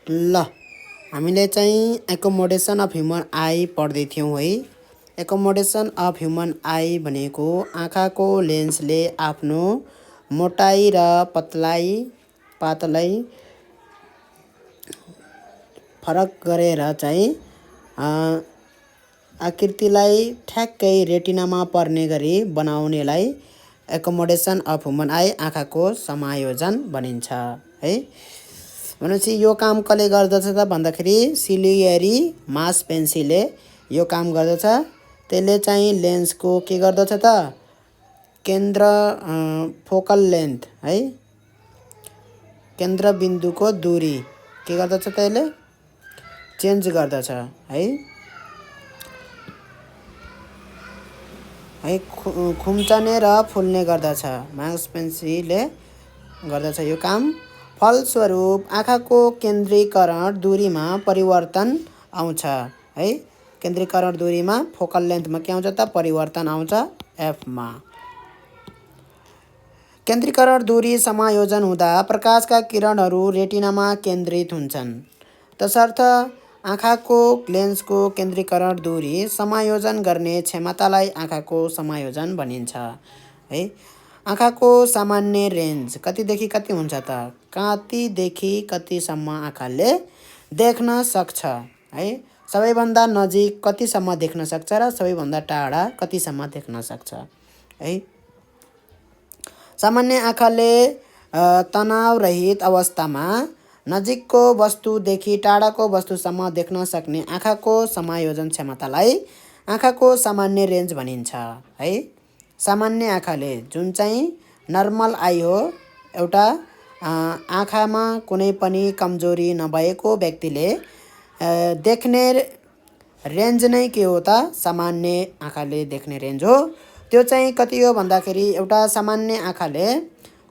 ल हामीले चाहिँ एकोमोडेसन अफ ह्युमन आई पढ्दै थियौँ है। एकोमोडेसन अफ ह्युमन आई भनेको आँखाको लेन्सले आफ्नो मोटाई र पातलाई फरक गरेर चाहिँ आकृतिलाई ठ्याक्कै रेटिनामा पर्ने गरी बनाउनेलाई एकोमोडेसन अफ ह्युमन आई आँखाको समायोजन भनिन्छ है। भनेपछि यो काम कसले गर्दछ त भन्दाखेरि सिलियरी मासपेन्सीले यो काम गर्दछ। त्यसले चाहिँ लेन्सको के गर्दछ त केन्द्र फोकल लेन्थ है, केन्द्र बिन्दुको दूरी के गर्दछ त यसले चेन्ज गर्दछ है। खुम्चने र फुल्ने गर्दछ, मासपेन्सीले गर्दछ यो काम। फलस्वरूप आँखाको केन्द्रीकरण दूरीमा परिवर्तन आउँछ है। केन्द्रीकरण दूरीमा फोकल लेन्थमा के आउँछ त परिवर्तन आउँछ एफमा। केन्द्रीकरण दूरी समायोजन हुँदा प्रकाशका किरणहरू रेटिनामा केन्द्रित हुन्छन्। तसर्थ आँखाको लेन्सको केन्द्रीकरण दूरी समायोजन गर्ने क्षमतालाई आँखाको समायोजन भनिन्छ है। आँखाको सामान्य रेन्ज कतिदेखि कति हुन्छ त, कतिदेखि कतिसम्म आँखाले देख्न सक्छ है। सबैभन्दा नजिक कतिसम्म देख्न सक्छ र सबैभन्दा टाढा कतिसम्म देख्न सक्छ है। सामान्य आँखाले तनावरहित अवस्थामा नजिकको वस्तुदेखि टाढाको वस्तुसम्म देख्न सक्ने आँखाको समायोजन क्षमतालाई आँखाको सामान्य रेन्ज भनिन्छ है। सामान्य आँखाले जुन चाहिँ नर्मल आई हो, एउटा आँखामा कुनै पनि कमजोरी नभएको व्यक्तिले देख्ने रेन्ज नै के हो त सामान्य आँखाले देख्ने रेन्ज हो। त्यो चाहिँ कति हो भन्दाखेरि एउटा सामान्य आँखाले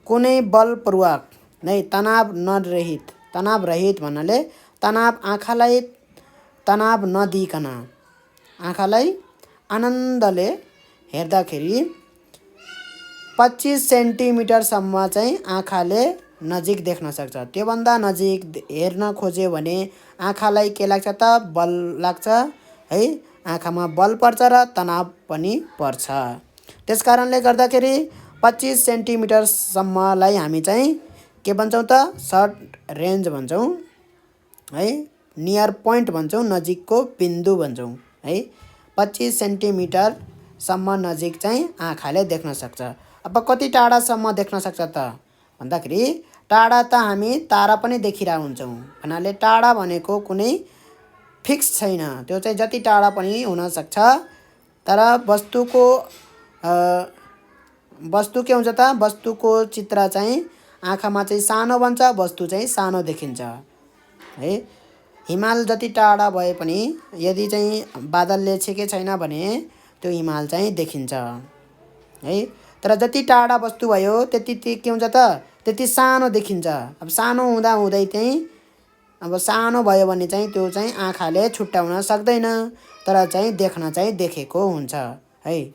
कुनै बलपूर्वक नै तनावरहित भन्नाले आँखालाई तनाव नदिइकन आँखालाई आनन्दले हेर्दाखेरि 25 सेन्टिमिटरसम्म चाहिँ आँखाले नजिक देख्न सक्छ। त्योभन्दा नजिक हेर्न खोज्यो भने आँखालाई के लाग्छ त बल लाग्छ है। आँखामा बल पर्छ र तनाव पनि पर्छ। त्यस कारणले गर्दाखेरि 25 सेन्टिमिटरसम्मलाई हामी चाहिँ के भन्छौँ त सर्ट रेन्ज भन्छौँ है, नियर पोइन्ट भन्छौँ, नजिकको बिन्दु भन्छौँ है। 25 सेन्टिमिटरसम्म नजिक चाहिँ आँखाले देख्न सक्छ। अब कति टाढासम्म देख्न सक्छ त भन्दाखेरि टाढा त हामी तारा पनि देखिरहेको हुन्छौँ भन्नाले टाढा भनेको कुनै फिक्स छैन, त्यो चाहिँ जति टाढा पनि हुनसक्छ। तर वस्तु के हुन्छ त वस्तुको चित्र चाहिँ आँखामा चाहिँ सानो बन्छ, वस्तु चाहिँ सानो देखिन्छ है। हिमाल जति टाढा भए पनि यदि चाहिँ बादलले छेके छैन भने त्यो हिमाल चाहिँ देखिन्छ है। तर जति टाढा वस्तु भयो त्यति के हुन्छ त त्यति सानो देखिन्छ। अब सानो हुँदै चाहिँ अब सानो भयो भने चाहिँ त्यो चाहिँ आँखाले छुट्याउन सक्दैन, तर चाहिँ देख्न चाहिँ देखेको हुन्छ है।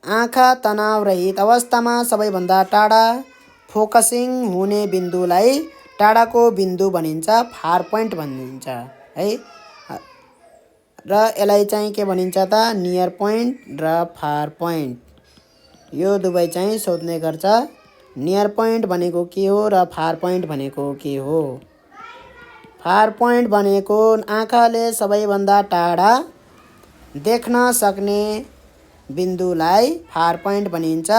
आँखा तनावरहित अवस्थामा सबैभन्दा टाढा फोकसिङ हुने बिन्दुलाई टाढाको बिन्दु भनिन्छ, फार पोइन्ट भनिन्छ है। र यसलाई चाहिँ के भनिन्छ त नियर पोइन्ट र फार पोइन्ट, यो दुवै चाहिँ सोध्ने गर्छ। नियर पोइन्ट भनेको के हो र फार पोइन्ट भनेको के हो। फार पोइन्ट भनेको आँखाले सबैभन्दा टाढा देख्न सक्ने बिन्दुलाई फार पोइन्ट भनिन्छ।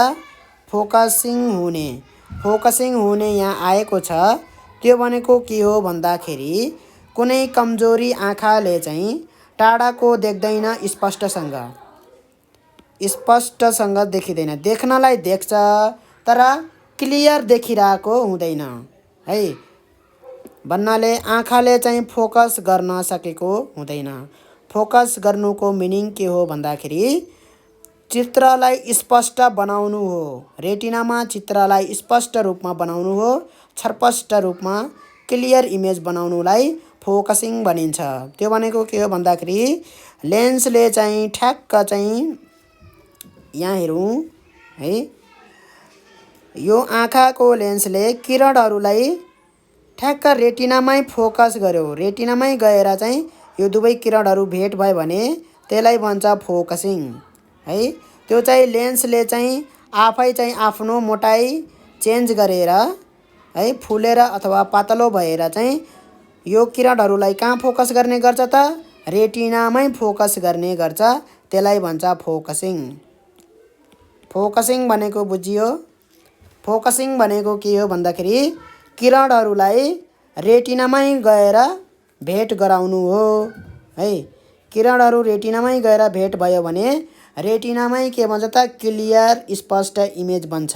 फोकसिङ हुने यहाँ आएको छ, त्यो भनेको के हो भन्दाखेरि कुनै कमजोरी आँखाले चाहिँ टाढाको देख्दैन, स्पष्टसँग देखिँदैन। देख्नलाई देख्छ तर क्लियर देखिरहेको हुँदैन है भन्नाले आँखाले चाहिँ फोकस गर्न सकेको हुँदैन। फोकस गर्नुको मिनिङ के हो भन्दाखेरि चित्रलाई स्पष्ट बनाउनु हो, रेटिनामा चित्रलाई स्पष्ट रूपमा बनाउनु हो, छर्पष्ट रूपमा क्लियर इमेज बनाउनुलाई फोकसिङ भनिन्छ। त्यो भनेको के हो भन्दाखेरि लेन्सले चाहिँ ठ्याक्क चाहिँ यहाँ हेरौँ है, यो आँखाको लेन्सले किरणहरूलाई ठ्याक्क रेटिनामै फोकस गर्यो, रेटिनामै गएर चाहिँ यो दुवै किरणहरू भेट भयो भने त्यसलाई भन्छ फोकसिङ है। त्यो चाहिँ लेन्सले चाहिँ आफै चाहिँ आफ्नो मोटाइ चेन्ज गरेर है फुलेर अथवा पातलो भएर चाहिँ यो किरणहरूलाई कहाँ फोकस गर्ने गर्छ त? रेटिनामै फोकस गर्ने गर्छ। त्यसलाई भन्छ फोकसिङ। फोकसिङ भनेको बुझियो? फोकसिङ भनेको के हो भन्दाखेरि किरणहरूलाई रेटिनामै गएर भेट गराउनु हो है। किरणहरू रेटिनामै गएर भेट भयो भने रेटिनामै के भन्छ त? क्लियर स्पष्ट इमेज बन्छ।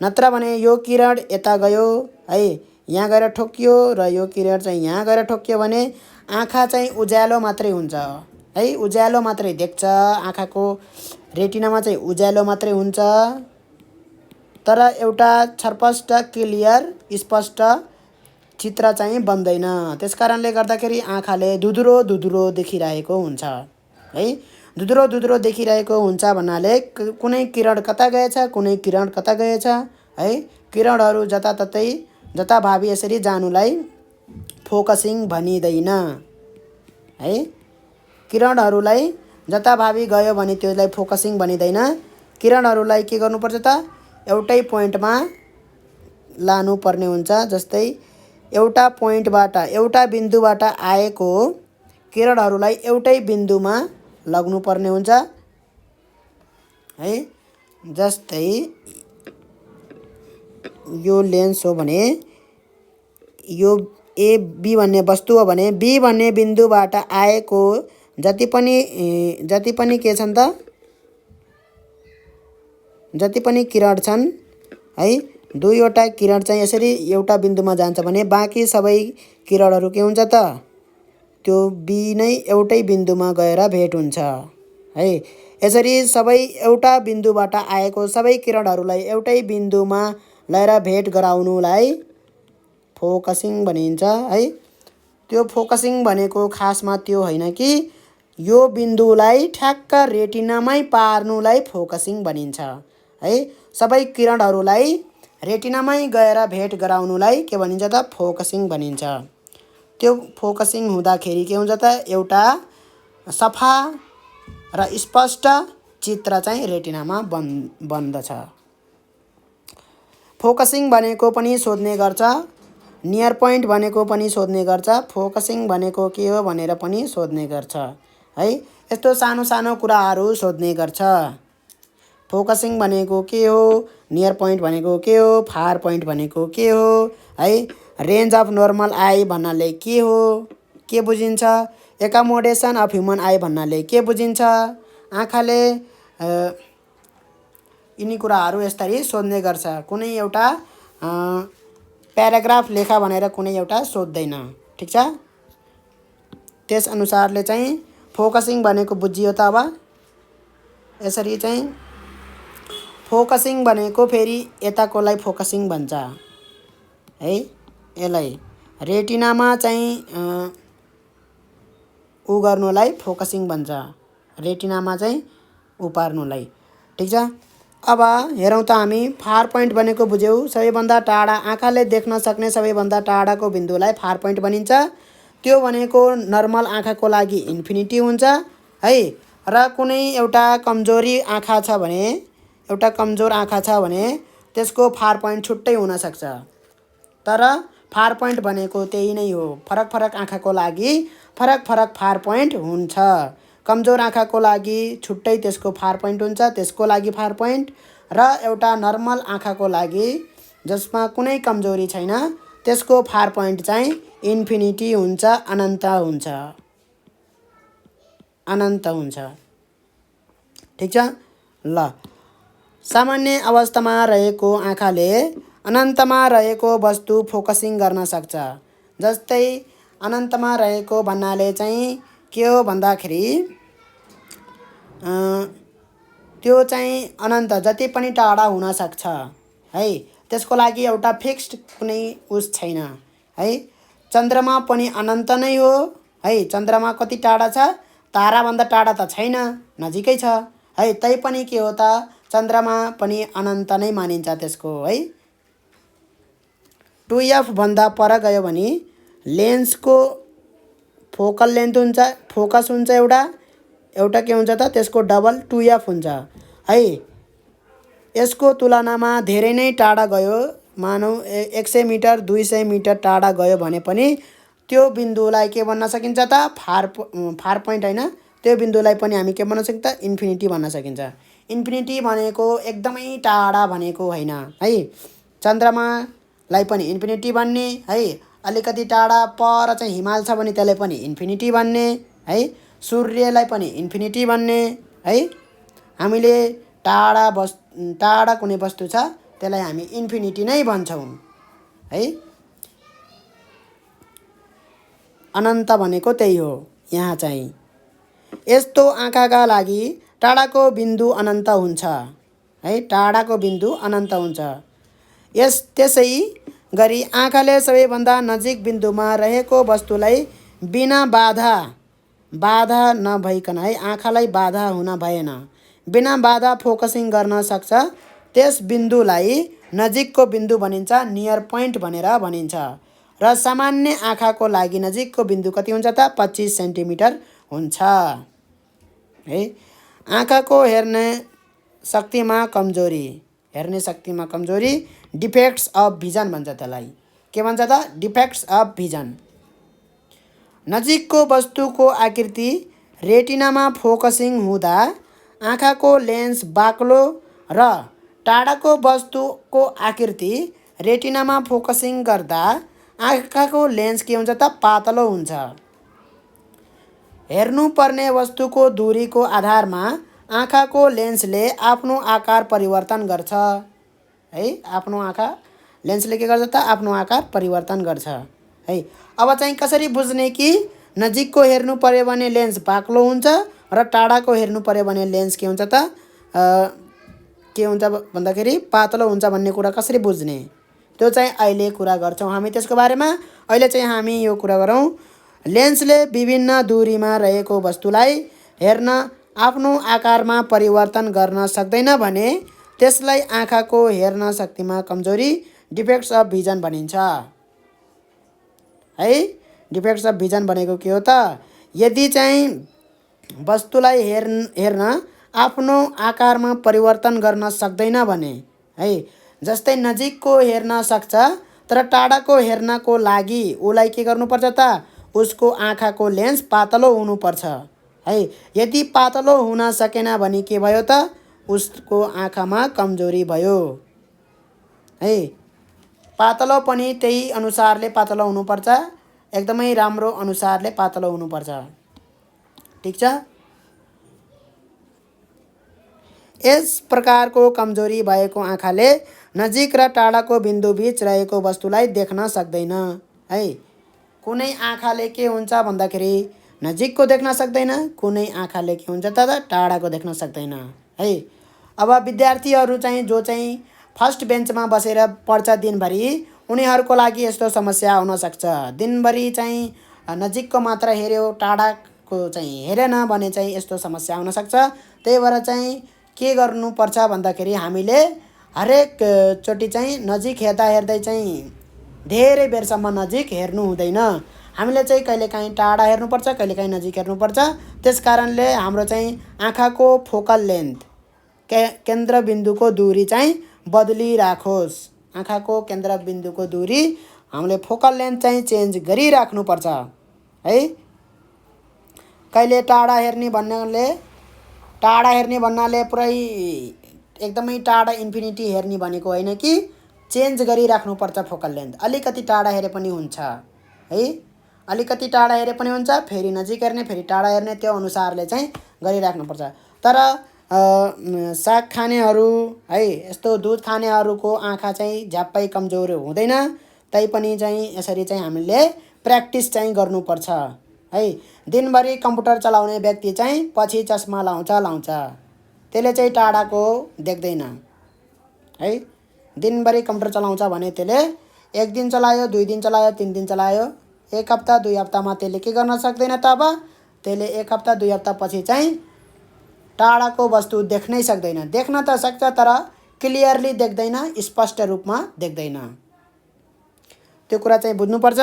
नत्र भने यो किरण यता गयो है, यहाँ गएर ठोक्कियो र यो किरण चाहिँ यहाँ गएर ठोक्कियो भने आँखा चाहिँ उज्यालो मात्रै हुन्छ है, उज्यालो मात्रै देख्छ। आँखाको रेटिनामा चाहिँ उज्यालो मात्रै हुन्छ, तर एउटा छरपष्ट क्लियर स्पष्ट चित्र चाहिँ बन्दैन। त्यसकारणले गर्दाखेरि आँखाले धुधुरो धुधुरो देखिरहेको हुन्छ है। धुधुरो धुधुरो देखिरहेको हुन्छ भन्नाले कुनै किरण कता गएछ, कुनै किरण कता गएछ है। किरणहरू जताततै जताभावी यसरी जानुलाई फोकसिङ भनिँदैन है। किरणहरूलाई जताभावी गयो भने त्यसलाई फोकसिङ भनिँदैन। किरणहरूलाई के गर्नुपर्छ त? एउटै पोइन्टमा लानुपर्ने हुन्छ। जस्तै एउटा पोइन्टबाट, एउटा बिन्दुबाट आएको किरणहरूलाई एउटै बिन्दुमा लग्नुपर्ने हुन्छ है। जस्तै यो लेन्स हो भने यो ए बी भन्ने वस्तु हो भने बी भन्ने बिन्दुबाट आएको जति पनि के छन् त? जति पनि किरण छन् है, दुईवटा किरण चाहिँ यसरी एउटा बिन्दुमा जान्छ भने बाँकी सबै किरणहरू के हुन्छ त? त्यो बी नै एउटै बिन्दुमा गएर भेट हुन्छ है। यसरी सबै एउटा बिन्दुबाट आएको सबै किरणहरूलाई एउटै बिन्दुमा ल्याएर भेट गराउनुलाई फोकसिङ भनिन्छ है। त्यो फोकसिङ भनेको खासमा त्यो होइन कि यो बिन्दुलाई ठ्याक्क रेटिनामै पार्नुलाई फोकसिङ भनिन्छ है। सबै किरणहरूलाई रेटिनामै गएर भेट गराउनुलाई के भनिन्छ त? फोकसिङ भनिन्छ। त्यो फोकसिङ हुँदाखेरि के हुन्छ त? एउटा सफा र स्पष्ट चित्र चाहिँ रेटिनामा बन्दछ। फोकसिङ भनेको पनि सोध्ने गर्छ, नियर पोइन्ट भनेको पनि सोध्ने गर्छ, फोकसिङ भनेको के हो भनेर पनि सोध्ने गर्छ है। यस्तो सानो सानो कुराहरू सोध्ने गर्छ। फोकसिङ भनेको के हो, नियर पोइन्ट भनेको के हो, फार पोइन्ट भनेको के हो है। रेन्ज अफ नर्मल आई भन्नाले के हो, के बुझिन्छ? एकोमोडेसन अफ ह्युमन आई भन्नाले के बुझिन्छ? आँखाले यिनी कुराहरू यसरी सोध्ने गर्छ। कुनै एउटा प्याराग्राफ लेखा भनेर कुनै एउटा सोध्दैन, ठिक छ? त्यसअनुसारले चाहिँ फोकसिङ भनेको बुझियो त अब? यसरी चाहिँ फोकसिङ भनेको फेरि यताकोलाई फोकसिङ भन्छ है। यसलाई रेटिनामा चाहिँ उ गर्नुलाई फोकसिङ भन्छ, रेटिनामा चाहिँ उपार्नुलाई, ठिक छ? अब हेरौँ त हामी फार पोइन्ट भनेको बुझ्यौँ। सबैभन्दा टाढा आँखाले देख्न सक्ने सबैभन्दा टाढाको बिन्दुलाई फार पोइन्ट भनिन्छ। त्यो भनेको नर्मल आँखाको लागि इन्फिनिटी हुन्छ है। र कुनै एउटा कमजोरी आँखा छ भने, एउटा कमजोर आँखा छ भने त्यसको फार पोइन्ट छुट्टै हुनसक्छ। तर फार पोइन्ट भनेको त्यही नै हो। फरक फरक आँखाको लागि फरक फरक फार पोइन्ट हुन्छ। कमजोर आँखाको लागि छुट्टै त्यसको फार पोइन्ट हुन्छ, त्यसको लागि फार पोइन्ट, र एउटा नर्मल आँखाको लागि जसमा कुनै कमजोरी छैन त्यसको फार पोइन्ट चाहिँ इन्फिनिटी हुन्छ, अनन्त हुन्छ, अनन्त हुन्छ, ठिक छ? ल, सामान्य अवस्थामा रहेको आँखाले अनन्तमा रहेको वस्तु फोकसिङ गर्न सक्छ। जस्तै अनन्तमा रहेको भन्नाले चाहिँ के हो भन्दाखेरि त्यो चाहिँ अनन्त जति पनि टाढा हुन सक्छ है। त्यसको लागि एउटा फिक्स्ड कुनै उस छैन है। चन्द्रमा पनि अनन्त नै हो है। चन्द्रमा कति टाढा छ? ताराभन्दा टाढा त छैन, नजिकै छ है। तैपनि के हो त? चन्द्रमा पनि अनन्त नै मानिन्छ त्यसको है। 2f भन्दा पर गयो भने लेन्सको फोकल लेन्थ हुन्छ, फोकस हुन्छ एउटा के हुन्छ त त्यसको डबल 2f हुन्छ है। यसको तुलनामा धेरै नै टाढा गयो, मानौ 100 मिटर 200 मिटर टाढा गयो भने पनि त्यो बिन्दुलाई के भन्न सकिन्छ त फार पोइन्ट हैन, त्यो बिन्दुलाई पनि हामी के भन्न सकिन्छ त इन्फिनिटी भन्न सकिन्छ। इन्फिनिटी भनेको एकदमै टाढा भनेको होइन है। चन्द्रमालाई पनि इन्फिनिटी भन्ने है, अलिकति टाढा पर चाहिँ हिमाल छ भने त्यसलाई पनि इन्फिनिटी भन्ने है, सूर्यलाई पनि इन्फिनिटी भन्ने है। हामीले टाढा कुनै वस्तु छ त्यसलाई हामी इन्फिनिटी नै भन्छौँ है। अनन्त भनेको त्यही हो। यहाँ चाहिँ यस्तो आँखाका लागि टाढाको बिन्दु अनन्त हुन्छ है, टाढाको बिन्दु अनन्त हुन्छ। त्यसै गरी आँखाले सबैभन्दा नजिक बिन्दुमा रहेको वस्तुलाई बिना बाधा नभइकन है, आँखालाई बाधा हुन भएन, बिना बाधा फोकसिङ गर्न सक्छ। त्यस बिन्दुलाई नजिकको बिन्दु भनिन्छ, नियर पोइन्ट भनेर भनिन्छ। र सामान्य आँखाको लागि नजिकको बिन्दु कति हुन्छ त 25 सेन्टिमिटर हुन्छ है। आँखाको हेर्ने शक्तिमा कमजोरी डिफेक्ट्स अफ भिजन भन्छ त्यसलाई। के भन्छ त? Defects of vision. नजिकको वस्तुको आकृति रेटिनामा फोकसिङ हुँदा आँखाको लेन्स बाक्लो र टाढाको वस्तुको आकृति रेटिनामा फोकसिङ गर्दा आँखाको लेन्स के हुन्छ त पातलो हुन्छ। हेर्नुपर्ने वस्तुको दूरीको आधारमा आँखाको लेन्सले आफ्नो आकार परिवर्तन गर्छ है। आफ्नो आँखा लेन्सले के गर्छ त आफ्नो आकार परिवर्तन गर्छ है। अब चाहिँ कसरी बुझ्ने कि नजिकको हेर्नु पर्यो भने लेन्स बाक्लो हुन्छ र टाढाको हेर्नु पर्यो भने लेन्स के हुन्छ त के हुन्छ भन्दाखेरि पातलो हुन्छ भन्ने कुरा कसरी बुझ्ने, त्यो चाहिँ अहिले कुरा गर्छौँ हामी त्यसको बारेमा। अहिले चाहिँ हामी यो कुरा गरौँ, लेन्सले विभिन्न दूरीमा रहेको वस्तुलाई हेर्न आफ्नो आकारमा परिवर्तन गर्न सक्दैन भने त्यसलाई आँखाको हेर्न शक्तिमा कमजोरी डिफेक्ट्स अफ भिजन भनिन्छ है। डिफेक्ट्स अफ भिजन भनेको के हो त? यदि चाहिँ वस्तुलाई हेर्न आफ्नो आकारमा परिवर्तन गर्न सक्दैन भने है, जस्तै नजिकको हेर्न सक्छ तर टाढाको हेर्नको लागि उसलाई के गर्नुपर्छ त? उसको आँखाको लेन्स पातलो हुनुपर्छ है। यदि पातलो हुन सकेन भने के भयो त? उसको आँखामा कमजोरी भयो है। पातलो पनि त्यही अनुसारले पातलो हुनुपर्छ, एकदमै राम्रो अनुसारले पातलो हुनुपर्छ। ठिक छ। यस प्रकारको कमजोरी भएको आँखाले नजिक र टाढाको बिन्दुबीच रहेको वस्तुलाई देख्न सक्दैन है। कुनै आँखाले के हुन्छ भन्दाखेरि नजिकको देख्न सक्दैन, कुनै आँखाले के हुन्छ त टाढाको देख्न सक्दैन है। अब विद्यार्थीहरू चाहिँ जो चाहिँ फर्स्ट बेन्चमा बसेर पढ्छ दिनभरि, उनीहरूको लागि यस्तो समस्या हुन सक्छ। दिनभरि चाहिँ नजिकको मात्र हेर्यो, टाढाको चाहिँ हेरेन भने चाहिँ यस्तो समस्या हुन सक्छ। त्यही भएर चाहिँ के गर्नुपर्छ भन्दाखेरि हामीले हरेक चोटि चाहिँ नजिक हेर्दै चाहिँ धेरै बेरसम्म नजिक हेर्नु हुँदैन। हामीले चाहिँ कहिलेकाहीँ टाढा हेर्नुपर्छ, कहिलेकाहीँ नजिक हेर्नुपर्छ। त्यसकारणले हाम्रो चाहिँ आँखाको फोकल लेन्थ केन्द्रबिन्दुको दूरी चाहिँ बदलिराखोस्। आँखाको केन्द्रबिन्दुको दूरी हामीले फोकल लेन्थ चाहिँ चेन्ज गरिराख्नुपर्छ है। कहिले टाढा हेर्ने भन्नाले पुरै एकदमै टाढा इन्फिनिटी हेर्ने भनेको होइन कि चेन्ज गरिराख्नुपर्छ फोकल लेन्थ। अलिकति टाढा हेरे पनि हुन्छ है, अलिकति टाढा हेरे पनि हुन्छ, फेरि नजिक हेर्ने, फेरि टाढा हेर्ने, त्यो अनुसारले चाहिँ गरिराख्नुपर्छ। तर साग खानेहरू है, यस्तो दुध खानेहरूको आँखा चाहिँ झ्याप्पै कमजोर हुँदैन। तैपनि चाहिँ यसरी चाहिँ हामीले प्र्याक्टिस चाहिँ गर्नुपर्छ है। दिनभरि कम्प्युटर चलाउने व्यक्ति चाहिँ पछि चस्मा लाउँछ, त्यसले चाहिँ टाढाको देख्दैन है। दिनभरि कम्प्युटर चलाउँछ भने त्यसले एक दिन चलायो, 2 दिन चलायो, 3 दिन चलायो, 1 हप्ता 2 हप्तामा त्यसले के गर्न सक्दैन त? अब त्यसले 1 हप्ता 2 हप्ता पछि चाहिँ टाढाको वस्तु देख्नै सक्दैन। देख्न त सक्छ तर क्लियरली देख्दैन, स्पष्ट रूपमा देख्दैन। त्यो कुरा चाहिँ बुझ्नुपर्छ।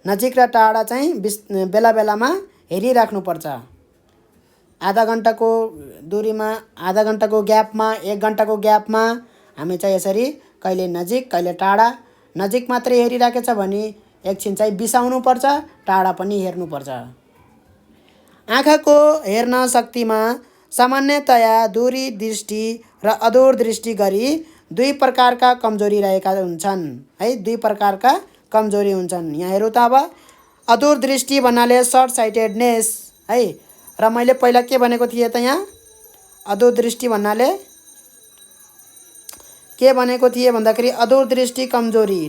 नजिक र टाढा चाहिँ बेला बेलामा हेरिराख्नुपर्छ। आधा घन्टाको दूरीमा, आधा घन्टाको ग्यापमा, 1 घन्टाको ग्यापमा हामी चाहिँ यसरी कहिले नजिक कहिले टाढा, नजिक मात्रै हेरिराखेछ भने एकछिन चाहिँ बिसाउनुपर्छ, टाढा पनि हेर्नुपर्छ। आँखाको हेर्न शक्तिमा सामान्यतया दूरी दृष्टि र अदूर दृष्टि गरी 2 प्रकारका कमजोरी रहेका हुन्छन् है। 2 प्रकारका कमजोरी हुन्छन्। यहाँ हेरौँ त अब। अदूर दृष्टि भन्नाले सर्ट साइटेडनेस है। र मैले पहिला के भनेको थिएँ त यहाँ? अदूर दृष्टि भन्नाले के भनेको थिएँ भन्दाखेरि अदूर दृष्टि कमजोरी,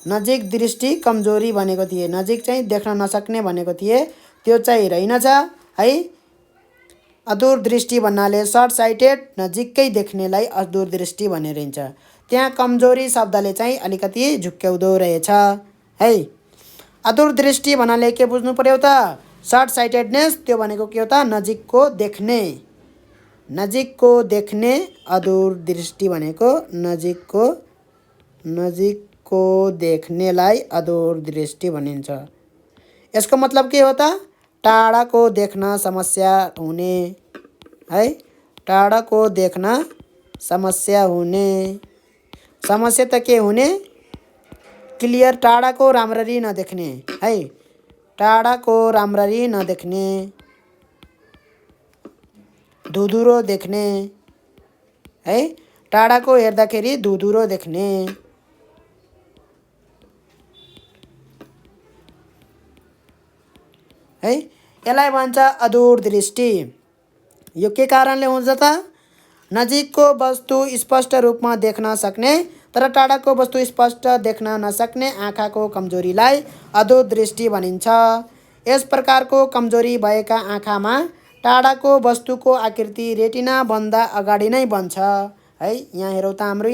नजिक दृष्टि कमजोरी भनेको थिएँ। नजिक चाहिँ देख्न नसक्ने भनेको थिएँ, त्यो चाहिँ रहेनछ है। अदूर दृष्टि भन्नाले सर्ट साइटेड, नजिकै देख्नेलाई अदूर दृष्टि भन्ने रहन्छ। त्यहाँ कमजोरी शब्दले चाहिँ अलिकति झुक्क्याउँदो रहेछ है। अदूर दृष्टि भन्नाले के बुझ्नु पर्यो त? सर्ट साइटेडनेस, त्यो भनेको के हो त? नजिकको देख्ने, नजिकको देख्ने। अदूर दृष्टि भनेको नजिकको देख्नेलाई अदूर दृष्टि भनिन्छ। यसको मतलब के हो त? टाढाको देख्न समस्या हुने है। टाढाको देख्न समस्या हुने। समस्या त के हुने? क्लियर, टाढाको राम्ररी नदेख्ने है। टाढाको राम्ररी नदेख्ने, धुधुरो देख्ने है। टाढाको हेर्दाखेरि धुधुरो देख्ने है। यसलाई भन्छ अदूर दृष्टि। यो के कारणले हुन्छ त? नजिकको वस्तु स्पष्ट रूपमा देख्न सक्ने तर टाढाको वस्तु स्पष्ट देख्न नसक्ने आँखाको कमजोरीलाई अदूर दृष्टि भनिन्छ। यस प्रकारको कमजोरी भएका आँखामा टाढाको वस्तुको आकृति रेटिना भन्दा अगाडि नै बन्छ है। यहाँ हेरौँ त हाम्रो,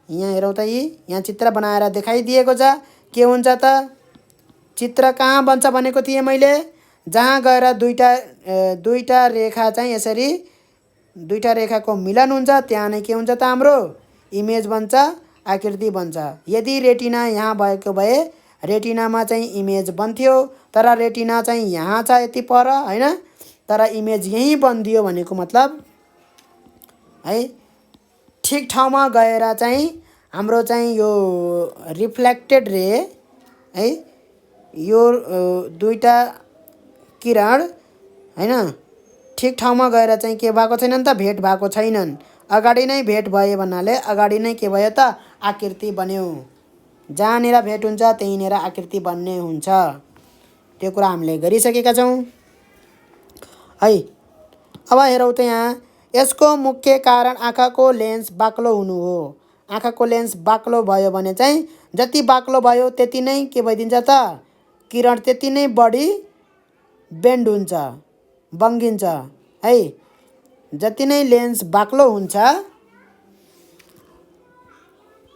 यहाँ हेरौँ त यहाँ चित्र बनाएर देखाइदिएको छ। के हुन्छ त? चित्र कहाँ बन्छ भनेको थिएँ मैले? जहाँ गएर दुईटा रेखा चाहिँ यसरी दुईटा रेखाको मिलन हुन्छ, त्यहाँ नै के हुन्छ त? हाम्रो इमेज बन्छ, आकृति बन्छ। यदि रेटिना यहाँ भएको भए रेटिनामा चाहिँ इमेज बन्थ्यो, तर रेटिना चाहिँ यहाँ छ यति पर हैन, तर इमेज यहीँ बनिदियो भनेको मतलब है ठिक ठाउँमा गएर चाहिँ हाम्रो चाहिँ यो रिफ्लेक्टेड रे है, यो दुईटा किरण हैन ठिक ठाउँमा गएर चाहिँ के भएको छैनन् त? भेट भएको छैनन्। अगाडि नै भेट भयो भन्नाले अगाडि नै के भयो त? आकृति बन्यो। जहाँनिर भेट हुन्छ त्यहीँनिर आकृति बन्ने हुन्छ। त्यो कुरा हामीले गरिसकेका छौँ है। अब हेरौँ त यहाँ, यसको मुख्य कारण आँखाको लेन्स बाक्लो हुनु हो। आँखाको लेन्स बाक्लो भयो भने चाहिँ जति बाक्लो भयो त्यति नै के भइदिन्छ त? किरण त्यति नै बढी बेन्ड हुन्छ, बङ्गिन्छ है। जति नै लेन्स बाक्लो हुन्छ,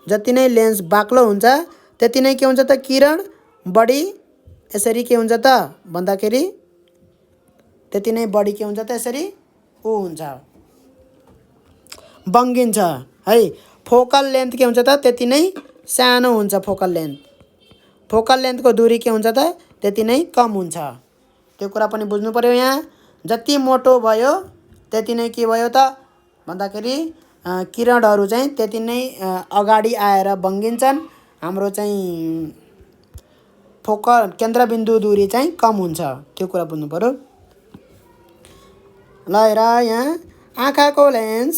जति नै लेन्स बाक्लो हुन्छ त्यति नै के हुन्छ त? किरण बढी यसरी के हुन्छ त भन्दाखेरि त्यति नै बढी के हुन्छ त? यसरी हुन्छ, बङ्गिन्छ है। फोकल लेन्थ के हुन्छ त? त्यति नै सानो हुन्छ। फोकल लेन्थको दूरी के हुन्छ त? त्यति नै कम हुन्छ। त्यो कुरा पनि बुझ्नु पर्यो। यहाँ जति मोटो भयो त्यति नै के भयो त भन्दाखेरि किरणहरू चाहिँ त्यति नै अगाडि आएर बङ्गिन्छन्। हाम्रो चाहिँ फोकल केन्द्रबिन्दु दूरी चाहिँ कम हुन्छ। त्यो कुरा बुझ्नु पर्यो। ल हेर यहाँ, आँखाको लेन्स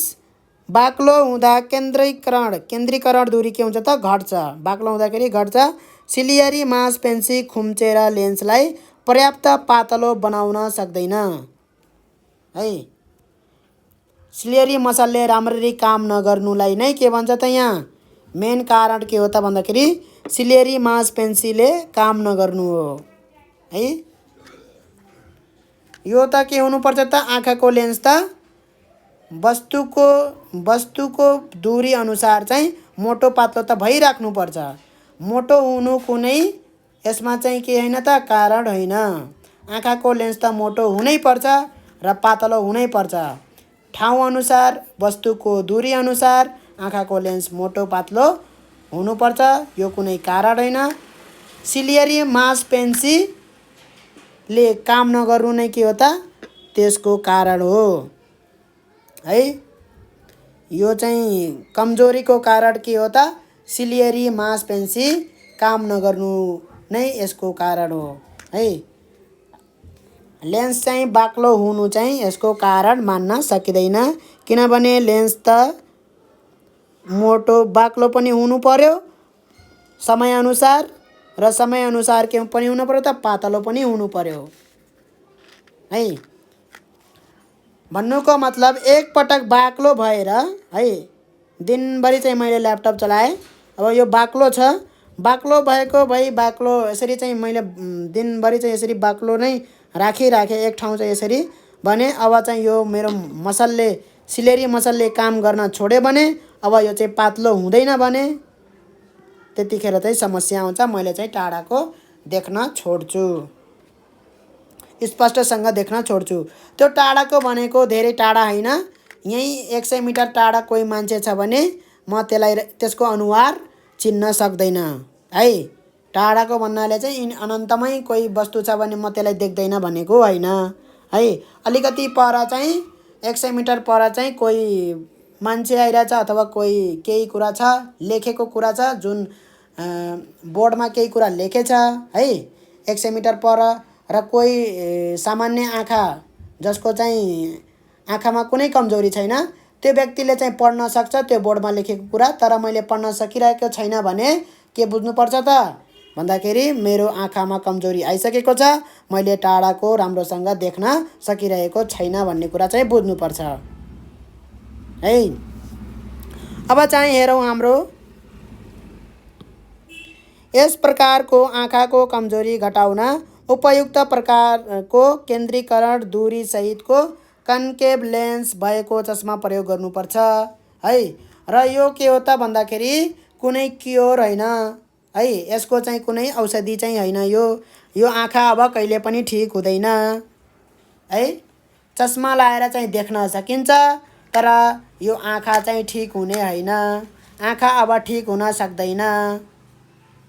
बाक्लो हुँदा केन्द्रीकरण दूरी के हुन्छ त? घट्छ। बाक्लो हुँदाखेरि घट्छ। सिलियरी मांसपेशी खुम्चेर लेन्सलाई पर्याप्त पातलो बनाउन सक्दैन है। सिलियरी मसलले राम्ररी काम नगर्नुलाई नै के भन्छ त? यहाँ मेन कारण के हो त भन्दाखेरि सिलियरी मांसपेशीले काम नगर्नु हो है। यो त के हुनुपर्छ त? आँखाको लेन्स त वस्तुको दूरी अनुसार चाहिँ मोटो पातलो त भइराख्नुपर्छ। मोटो हुनु कुनै यसमा चाहिँ के हैन त? कारण होइन। आँखाको लेन्स त मोटो हुनै पर्छ र पातलो हुनै पर्छ। ठाउँ अनुसार, वस्तुको दूरी अनुसार आँखाको लेन्स मोटो पातलो हुनुपर्छ, यो कुनै कारण होइन। सिलियरी मांसपेशीले काम नगर्नु नै के हो त त्यसको कारण हो है। यो चाहिँ कमजोरीको कारण के हो त सिलियरी मांसपेशी काम नगर्नु नै यसको कारण हो है। लेन्स चाहिँ बाक्लो हुनु चाहिँ यसको कारण मान्न सकिँदैन, किनभने लेन्स त मोटो बाक्लो पनि हुनु पर्यो समयअनुसार, र समयअनुसार के पनि हुनु पर्यो त पातलो पनि हुनु पर्यो है। भन्नुको मतलब एकपटक बाक्लो भएर है, दिनभरि चाहिँ मैले ल्यापटप चलाएँ, अब यो बाक्लो छ, बाक्लो भएको भई बाक्लो यसरी चाहिँ मैले दिनभरि चाहिँ यसरी बाक्लो नै राखिराखेँ एक ठाउँ चाहिँ यसरी, भने अब चाहिँ यो मेरो मसलले सिलेरी मसलले काम गर्न छोड्यो भने अब यो चाहिँ पातलो हुँदैन भने त्यतिखेर चाहिँ समस्या आउँछ। मैले चाहिँ टाढाको देख्न छोड्छु, स्पष्टसँग देख्न छोड्छु। त्यो टाढाको भनेको धेरै टाढा होइन, यहीँ 100 मिटर टाढा कोही मान्छे छ भने म त्यसलाई त्यसको अनुहार चिन्न सक्दैन है। टाढाको भन्नाले चाहिँ अनन्तमै कोही वस्तु छ भने म त्यसलाई देख्दैन भनेको होइन है। अलिकति पर चाहिँ 100 मिटर पर चाहिँ कोही मान्छे आइरहेछ अथवा कोही केही कुरा छ, लेखेको कुरा छ, जुन बोर्डमा केही कुरा लेखेछ है 100 मिटर पर, र कोही सामान्य आँखा जसको चाहिँ आँखामा कुनै कमजोरी छैन त्यो व्यक्तिले चाहिँ पढ्न सक्छ त्यो बोर्डमा लेखेको कुरा, तर मैले पढ्न सकिरहेको छैन भने के बुझ्नुपर्छ त भन्दाखेरि मेरो आँखामा कमजोरी आइसकेको छ, मैले टाढाको राम्रोसँग देख्न सकिरहेको छैन भन्ने कुरा चाहिँ बुझ्नुपर्छ है। अब चाहिँ हेरौँ हाम्रो यस प्रकारको आँखाको कमजोरी घटाउन उपयुक्त प्रकारको केन्द्रीकरण दूरी सहितको कन्केभ लेन्स भएको चस्मा प्रयोग गर्नुपर्छ है। र यो के हो त भन्दाखेरि कुनै क्योर होइन है, यसको चाहिँ कुनै औषधि चाहिँ होइन। यो आँखा अब कहिले पनि ठिक हुँदैन है। चस्मा लाएर चाहिँ देख्न सकिन्छ, तर यो आँखा चाहिँ ठिक हुने होइन, आँखा अब ठिक हुन सक्दैन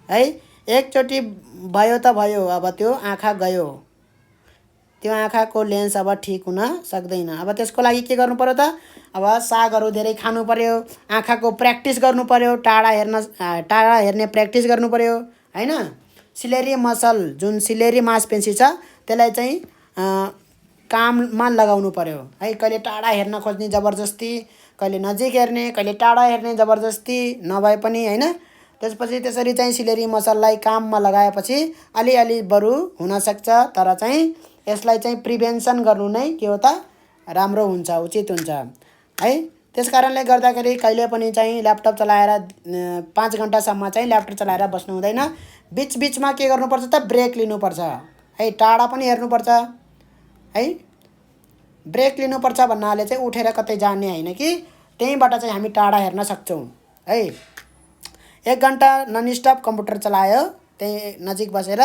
है। एकचोटि भयो त भयो, अब त्यो आँखा गयो, त्यो आँखाको लेन्स अब ठिक हुन सक्दैन। अब त्यसको लागि के गर्नु पर्यो त, अब सागहरू धेरै खानु पर्यो, आँखाको प्र्याक्टिस गर्नु पर्यो, टाढा हेर्ने प्र्याक्टिस गर्नु पर्यो हैन। सिलेरी मसल जुन सिलेरी मांसपेशी छ त्यसलाई चाहिँ काममा लगाउनु पर्यो है। कहिले टाढा हेर्न खोज्ने जबरजस्ती, कहिले नजिक हेर्ने, कहिले टाढा हेर्ने जबरजस्ती नभए पनि हैन। त्यसपछि त्यसरी चाहिँ सिलेरी मसललाई काममा लगाएपछि अलिअलि बरु हुनसक्छ, तर चाहिँ यसलाई चाहिँ प्रिभेन्सन गर्नु नै के हो त राम्रो हुन्छ, उचित हुन्छ है। त्यस कारणले गर्दाखेरि कहिले पनि चाहिँ ल्यापटप चलाएर 5 घण्टासम्म चाहिँ ल्यापटप चलाएर बस्नु हुँदैन। बिचबिचमा के गर्नुपर्छ त ब्रेक लिनुपर्छ है, टाढा पनि हेर्नुपर्छ है। ब्रेक लिनुपर्छ भन्नाले चाहिँ उठेर कतै जाने होइन कि त्यहीँबाट चाहिँ हामी टाढा हेर्न सक्छौँ है। 1 घण्टा ननस्टप कम्प्युटर चलायो त्यही नजिक बसेर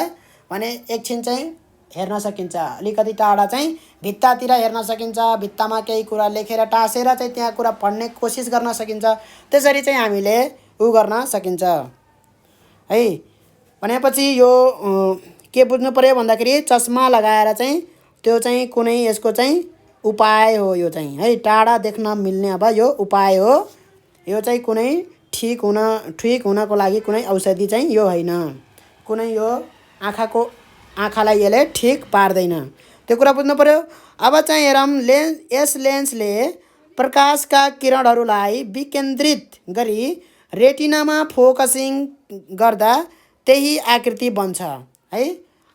भने एकछिन चाहिँ हेर्न सकिन्छ, अलिकति टाढा चाहिँ भित्तातिर हेर्न सकिन्छ, भित्तामा केही कुरा लेखेर टाँसेर चाहिँ त्यहाँ कुरा पढ्ने कोसिस गर्न सकिन्छ, त्यसरी चाहिँ हामीले गर्न सकिन्छ है। भनेपछि यो के बुझ्नु पर्यो भन्दाखेरि चस्मा लगाएर चाहिँ त्यो चाहिँ कुनै यसको चाहिँ उपाय हो, यो चाहिँ है टाढा देख्न मिल्ने अब यो उपाय हो। यो चाहिँ कुनै ठिक हुनको लागि कुनै औषधि चाहिँ यो होइन, कुनै यो आँखालाई यसले ठिक पार्दैन, त्यो कुरा बुझ्नु पर्यो। अब चाहिँ हेरौँ यस लेन्सले प्रकाशका किरणहरूलाई विकेन्द्रित गरी रेटिनामा फोकसिङ गर्दा त्यही आकृति बन्छ है।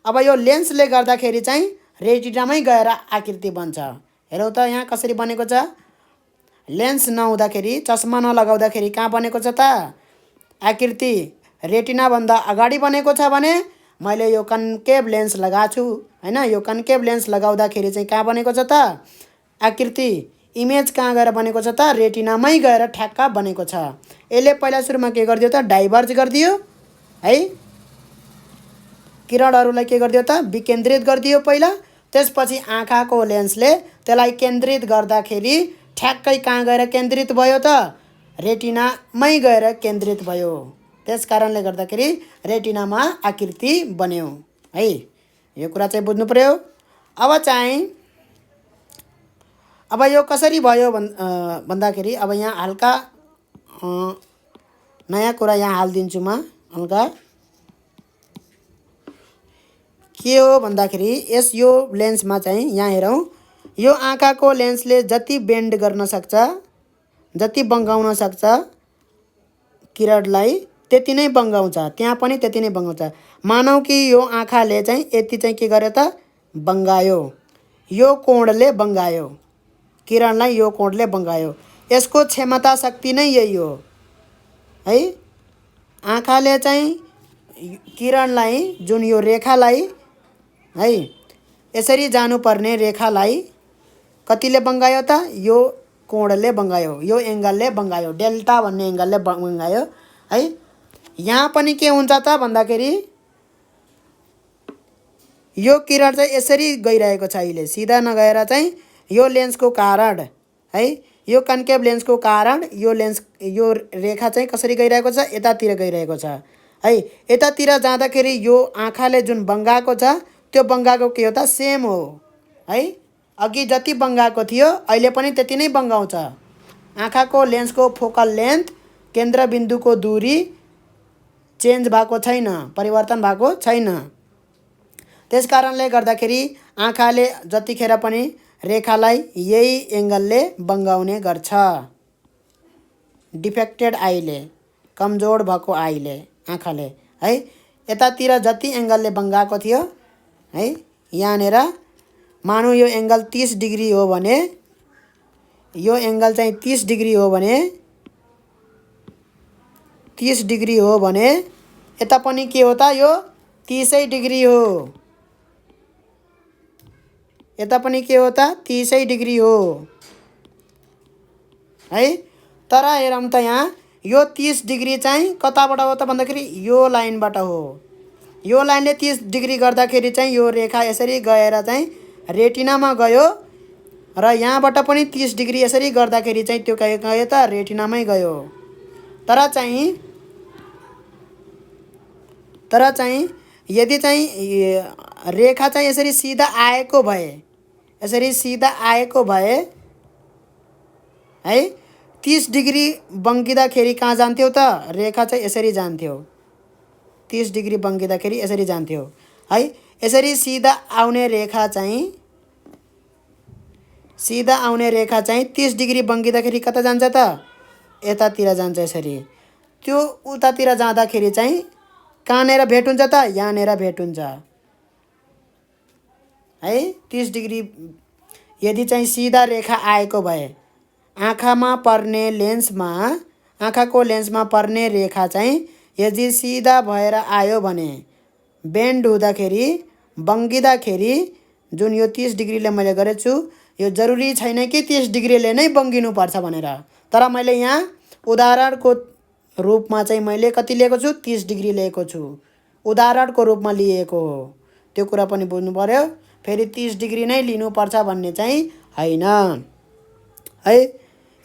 अब यो लेन्सले गर्दाखेरि चाहिँ रेटिनामै गएर आकृति बन्छ। हेरौँ त यहाँ कसरी बनेको छ, लेन्स नहुँदाखेरि चस्मा नलगाउँदाखेरि कहाँ बनेको छ त आकृति, रेटिनाभन्दा अगाडि बनेको छ भने मैले यो कन्केभ लेन्स लगाएको छु हैन। यो कन्केभ लेन्स लगाउँदाखेरि चाहिँ कहाँ बनेको छ त आकृति, इमेज कहाँ गएर बनेको छ त रेटिनामै गएर ठ्याक्क बनेको छ। यसले पहिला सुरुमा के गरिदियो त डाइभर्ज गरिदियो है, किरणहरूलाई के गरिदियो त विकेन्द्रित गरिदियो पहिला, त्यसपछि आँखाको लेन्सले त्यसलाई केन्द्रित गर्दाखेरि ठ्याक्कै कहाँ गएर केन्द्रित भयो त रेटिनामै गएर केन्द्रित भयो त्यस कारणले गर्दाखेरि रेटिनामा आकृति बन्यो है। यो कुरा चाहिँ बुझ्नु पर्यो। अब यो कसरी भयो भन्दाखेरि अब यहाँ हल्का नयाँ कुरा यहाँ हालिदिन्छु म हल्का। के हो भन्दाखेरि यो लेन्समा चाहिँ यहाँ हेरौँ, यो आँखाको लेन्सले जति बेन्ड गर्न सक्छ, जति बङ्गाउन सक्छ किरणलाई त्यति नै बङ्गाउँछ, त्यहाँ पनि त्यति नै बङ्गाउँछ। मानौ कि यो आँखाले चाहिँ यति चाहिँ के गर्यो त, बङ्गायो, यो कोणले बङ्गायो किरणलाई, यो कोणले बङ्गायो। यसको क्षमता शक्ति नै यही हो है। आँखाले चाहिँ किरणलाई, जुन यो रेखालाई है, यसरी जानुपर्ने रेखालाई कतिले बङ्गायो त, यो कोणले बङ्गायो, यो एङ्गलले बङ्गायो, डेल्टा भन्ने एङ्गलले बङ्गायो है। यहाँ पनि के हुन्छ त भन्दाखेरि यो किरण चाहिँ यसरी गइरहेको छ, अहिले सिधा नगएर चाहिँ यो लेन्सको कारण है, यो कन्केभ लेन्सको कारण यो रेखा चाहिँ कसरी गइरहेको छ, यतातिर गइरहेको छ है। यतातिर जाँदाखेरि यो आँखाले जुन बङ्गाएको छ त्यो बङ्गाएको के हो त, सेम हो है। अघि जति बङ्गाएको थियो अहिले पनि त्यति नै बङ्गाउँछ। आँखाको लेन्सको फोकल लेन्थ, केन्द्रबिन्दुको दूरी चेन्ज भएको छैन, परिवर्तन भएको छैन। त्यस कारणले गर्दाखेरि आँखाले जतिखेर पनि रेखालाई यही एङ्गलले बङ्गाउने गर्छ। डिफेक्टेड आईले, कमजोर भएको आईले, आँखाले है, यतातिर जति एङ्गलले बङ्गाएको थियो है, यहाँनिर मानौँ यो एङ्गल 30 डिग्री हो भने, यो एङ्गल चाहिँ 30 डिग्री हो भने, 30 डिग्री हो भने यता पनि के हो त, यो 30 डिग्री हो, यता पनि के हो त, 30 डिग्री हो है। तर हेरौँ त यहाँ यो 30 डिग्री चाहिँ कताबाट हो त भन्दाखेरि यो लाइनबाट हो। यो लाइनले 30 डिग्री गर्दाखेरि चाहिँ यो रेखा यसरी गएर चाहिँ रेटिनामा गयो र यहाँबाट पनि 30 डिग्री यसरी गर्दाखेरि चाहिँ त्यो गयो त रेटिनामै गयो। तर चाहिँ यदि चाहिँ रेखा चाहिँ यसरी सिधा आएको भए, यसरी सिधा आएको भए है, 30 डिग्री बङ्किँदाखेरि कहाँ जान्थ्यो त, रेखा चाहिँ यसरी जान्थ्यो, 30 डिग्री बङ्किँदाखेरि यसरी जान्थ्यो है। यसरी सिधा आउने रेखा चाहिँ 30 डिग्री बङ्किँदाखेरि कता जान्छ त, यतातिर जान्छ यसरी। त्यो उतातिर जाँदाखेरि चाहिँ कहाँनिर भेट हुन्छ त, यहाँनिर भेट हुन्छ है। 30 डिग्री यदि चाहिँ सिधा रेखा आएको भए आँखामा पर्ने लेन्समा, आँखाको लेन्समा पर्ने रेखा चाहिँ यदि सिधा भएर आयो भने बेन्ड हुँदाखेरि, बङ्गिँदाखेरि, जुन यो 30 डिग्रीले मैले गरेको छु, यो जरुरी छैन कि 30 डिग्रीले नै बङ्गिनुपर्छ भनेर। तर मैले यहाँ उदाहरणको रूपमा चाहिँ मैले कति लिएको छु, 30 डिग्री लिएको छु, उदाहरणको रूपमा लिएको हो। त्यो कुरा पनि बुझ्नु पर्यो। फेरि 30 डिग्री नै लिनुपर्छ भन्ने चाहिँ हैन है।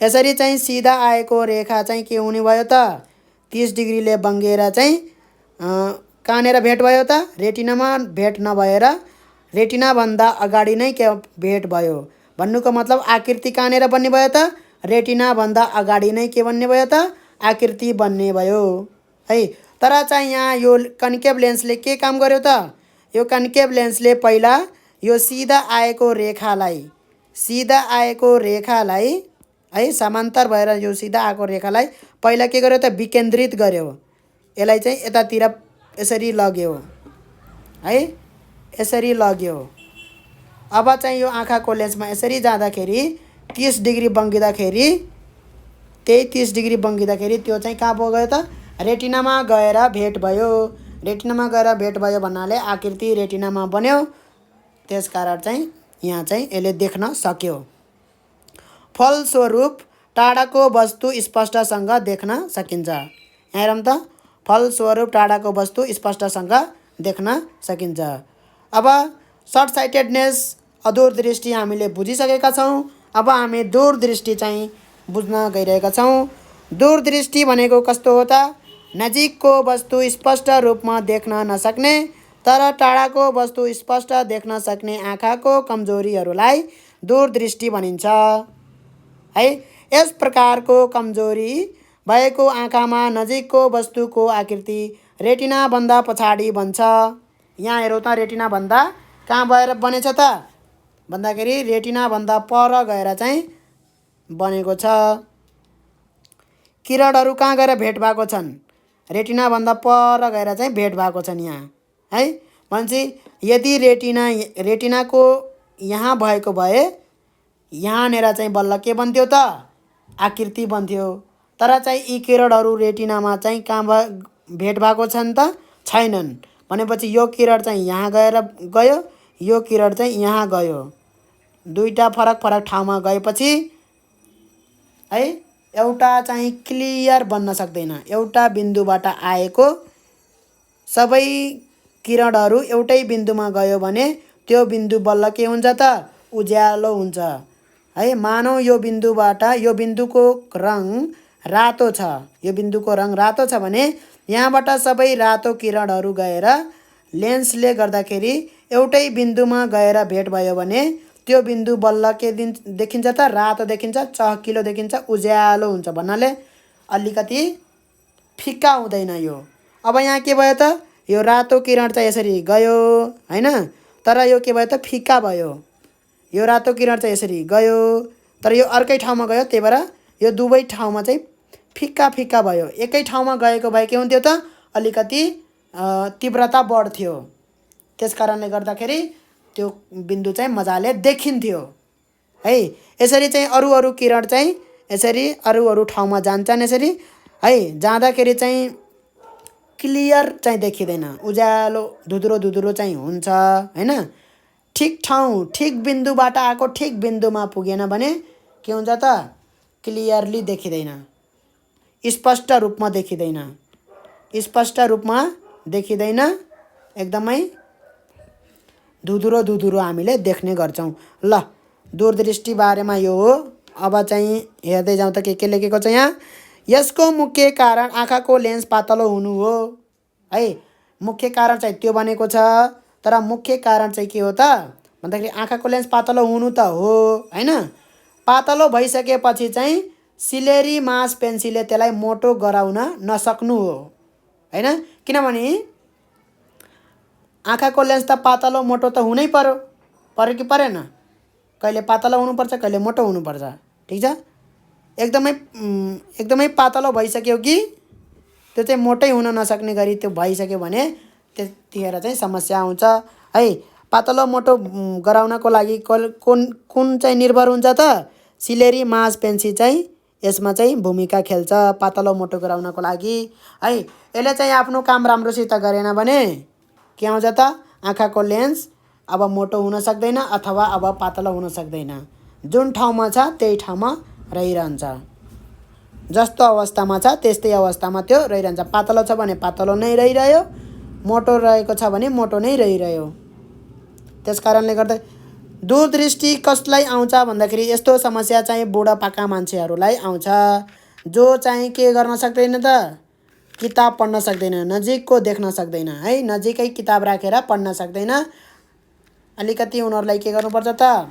यसरी चाहिँ सिधा आएको रेखा चाहिँ के हुने भयो त, 30 डिग्रीले बङ्गेर चाहिँ कहाँनिर भेट भयो त, रेटिनामा भेट नभएर रेटिनाभन्दा अगाडि नै के भेट भयो। भन्नुको मतलब आकृति कहाँनिर बन्ने भयो त, रेटिनाभन्दा अगाडि नै के बन्ने भयो त, आकृति बन्ने भयो है। तर चाहिँ यहाँ यो कन्केभ लेन्सले के काम गर्यो त, यो कन्केभ लेन्सले पहिला यो सिधा आएको रेखालाई है, समान्तर भएर यो सिधा आएको रेखालाई पहिला के गर्यो त, विकेन्द्रित गर्यो, यसलाई चाहिँ यतातिर यसरी लग्यो है, यसरी लग्यो। अब चाहिँ यो आँखाको लेन्समा यसरी जाँदाखेरि 30 डिग्री बङ्गिँदाखेरि, त्यही 30 डिग्री बङ्गिँदाखेरि त्यो चाहिँ कहाँ गयो त, रेटिनामा गएर भेट भयो। रेटिनामा गएर भेट भयो भन्नाले आकृति रेटिनामा बन्यो। त्यसकारण चाहिँ यहाँ चाहिँ यसले देख्न सक्यो। फलस्वरूप टाढाको वस्तु स्पष्टसँग देख्न सकिन्छ। यहाँ हेरौँ त, फलस्वरूप टाढाको वस्तु स्पष्टसँग देख्न सकिन्छ। अब सर्ट साइटेडनेस, अदूरदृष्टि हामीले बुझिसकेका छौँ। अब हामी दूरदृष्टि चाहिँ बुझ्न गइरहेका छौँ। दूरदृष्टि भनेको कस्तो हो त, नजिकको वस्तु स्पष्ट रूपमा देख्न नसक्ने तर टाढाको वस्तु स्पष्ट देख्न सक्ने आँखाको कमजोरीहरूलाई दूरदृष्टि भनिन्छ है। यस प्रकारको कमजोरी भएको आँखामा नजिकको वस्तुको आकृति रेटिनाभन्दा पछाडि बन्छ। यहाँ हेरौँ त रेटिनाभन्दा कहाँ भएर बनेछ त भन्दाखेरि रेटिनाभन्दा पर गएर चाहिँ बनेको छ। किरणहरू कहाँ गएर भेट भएको छन्? रेटिनाभन्दा पर गएर चाहिँ भेट भएको छन् यहाँ है। भनेपछि यदि रेटिनाको यहाँ भएको भए यहाँनिर चाहिँ बल्ल के बन्थ्यो त? आकृति बन्थ्यो। तर चाहिँ यी किरणहरू रेटिनामा चाहिँ कहाँ भेट भएको छन् त? छैनन्। भनेपछि यो किरण चाहिँ यहाँ गएर गयो, यो किरण चाहिँ यहाँ गयो। दुईटा फरक फरक ठाउँमा गएपछि है एउटा चाहिँ क्लियर बन्न सक्दैन। एउटा बिन्दुबाट आएको सबै किरणहरू एउटै बिन्दुमा गयो भने त्यो बिन्दु बल्ल के हुन्छ त? उज्यालो हुन्छ है। मानौ यो बिन्दुबाट यो बिन्दुको रङ रातो छ, यो बिन्दुको रङ रातो छ भने यहाँबाट सबै रातो किरणहरू गएर लेन्सले गर्दाखेरि एउटै बिन्दुमा गएर भेट भयो भने त्यो बिन्दु बल्ल के देखिन्छ त? रातो देखिन्छ, चहकिलो देखिन्छ, उज्यालो हुन्छ। भन्नाले अलिकति फिक्का हुँदैन यो। अब यहाँ के भयो त? यो रातो किरण चाहिँ यसरी गयो हैन, तर यो के भयो त? फिक्का भयो। यो रातो किरण चाहिँ यसरी गयो तर यो अर्कै ठाउँमा गयो, त्यही भएर यो दुवै ठाउँमा चाहिँ फिक्का फिक्का भयो। एकै ठाउँमा गएको भए के हुन्थ्यो त? अलिकति तीव्रता बढ्थ्यो। त्यसकारणले गर्दाखेरि त्यो बिन्दु चाहिँ मजाले देखिन्थ्यो है। यसरी चाहिँ अरू किरण चाहिँ यसरी अरू ठाउँमा जान्छन् यसरी है। जाँदाखेरि चाहिँ क्लियर चाहिँ देखिँदैन, उज्यालो धुधुरो चाहिँ हुन्छ हैन। ठिक ठाउँ ठिक बिन्दुबाट आएको ठिक बिन्दुमा पुगेन भने के हुन्छ त? क्लियरली देखिँदैन, स्पष्ट रूपमा देखिँदैन, स्पष्ट रूपमा देखिँदैन, एकदमै धुधुरो हामीले देख्ने गर्छौँ। ल दूरदृष्टि बारेमा यो हो। अब चाहिँ हेर्दै जाउँ त के लेखेको छ यहाँ। यसको मुख्य कारण आँखाको लेन्स पातलो हुनु हो है। मुख्य कारण चाहिँ त्यो बनेको छ, तर मुख्य कारण चाहिँ के हो त भन्दाखेरि आँखाको लेन्स पातलो हुनु त हो हैन। पातलो भइसकेपछि चाहिँ सिलेरी मांसपेशीले त्यसलाई मोटो गराउन नसक्नु हो हैन। किनभने आँखाको लेन्स त पातलो मोटो त हुनै पर्यो कि परेन? कहिले पातलो हुनुपर्छ, कहिले मोटो हुनुपर्छ, ठिक छ। एकदमै पातलो भइसक्यो कि त्यो चाहिँ मोटै हुन नसक्ने गरी त्यो भइसक्यो भने त्यतिखेर चाहिँ समस्या आउँछ है। पातलो मोटो गराउनको लागि कुन चाहिँ निर्भर हुन्छ त? सिलेरी मांसपेशी चाहिँ यसमा चाहिँ भूमिका खेल्छ पातलो मोटो गराउनको लागि है। यसले चाहिँ आफ्नो काम राम्रोसित गरेन भने के आउँछ त? आँखाको लेन्स अब मोटो हुन सक्दैन अथवा अब पातलो हुन सक्दैन। जुन ठाउँमा छ त्यही ठाउँमा रहिरहन्छ, जस्तो अवस्थामा छ त्यस्तै अवस्थामा त्यो रहिरहन्छ। पातलो छ भने पातलो नै रहिरह्यो, मोटो रहेको छ भने मोटो नै रहिरह्यो। त्यसकारणले गर्दा दूरदृष्टि कसलाई आउँछ भन्दाखेरि यस्तो समस्या चाहिँ बुढापाका मान्छेहरूलाई आउँछ, जो चाहिँ के गर्न सक्दैन त? किताब पढ्न सक्दैन, नजिकको देख्न सक्दैन है। नजिकै किताब राखेर पढ्न सक्दैन। अलिकति उनीहरूलाई के गर्नुपर्छ त?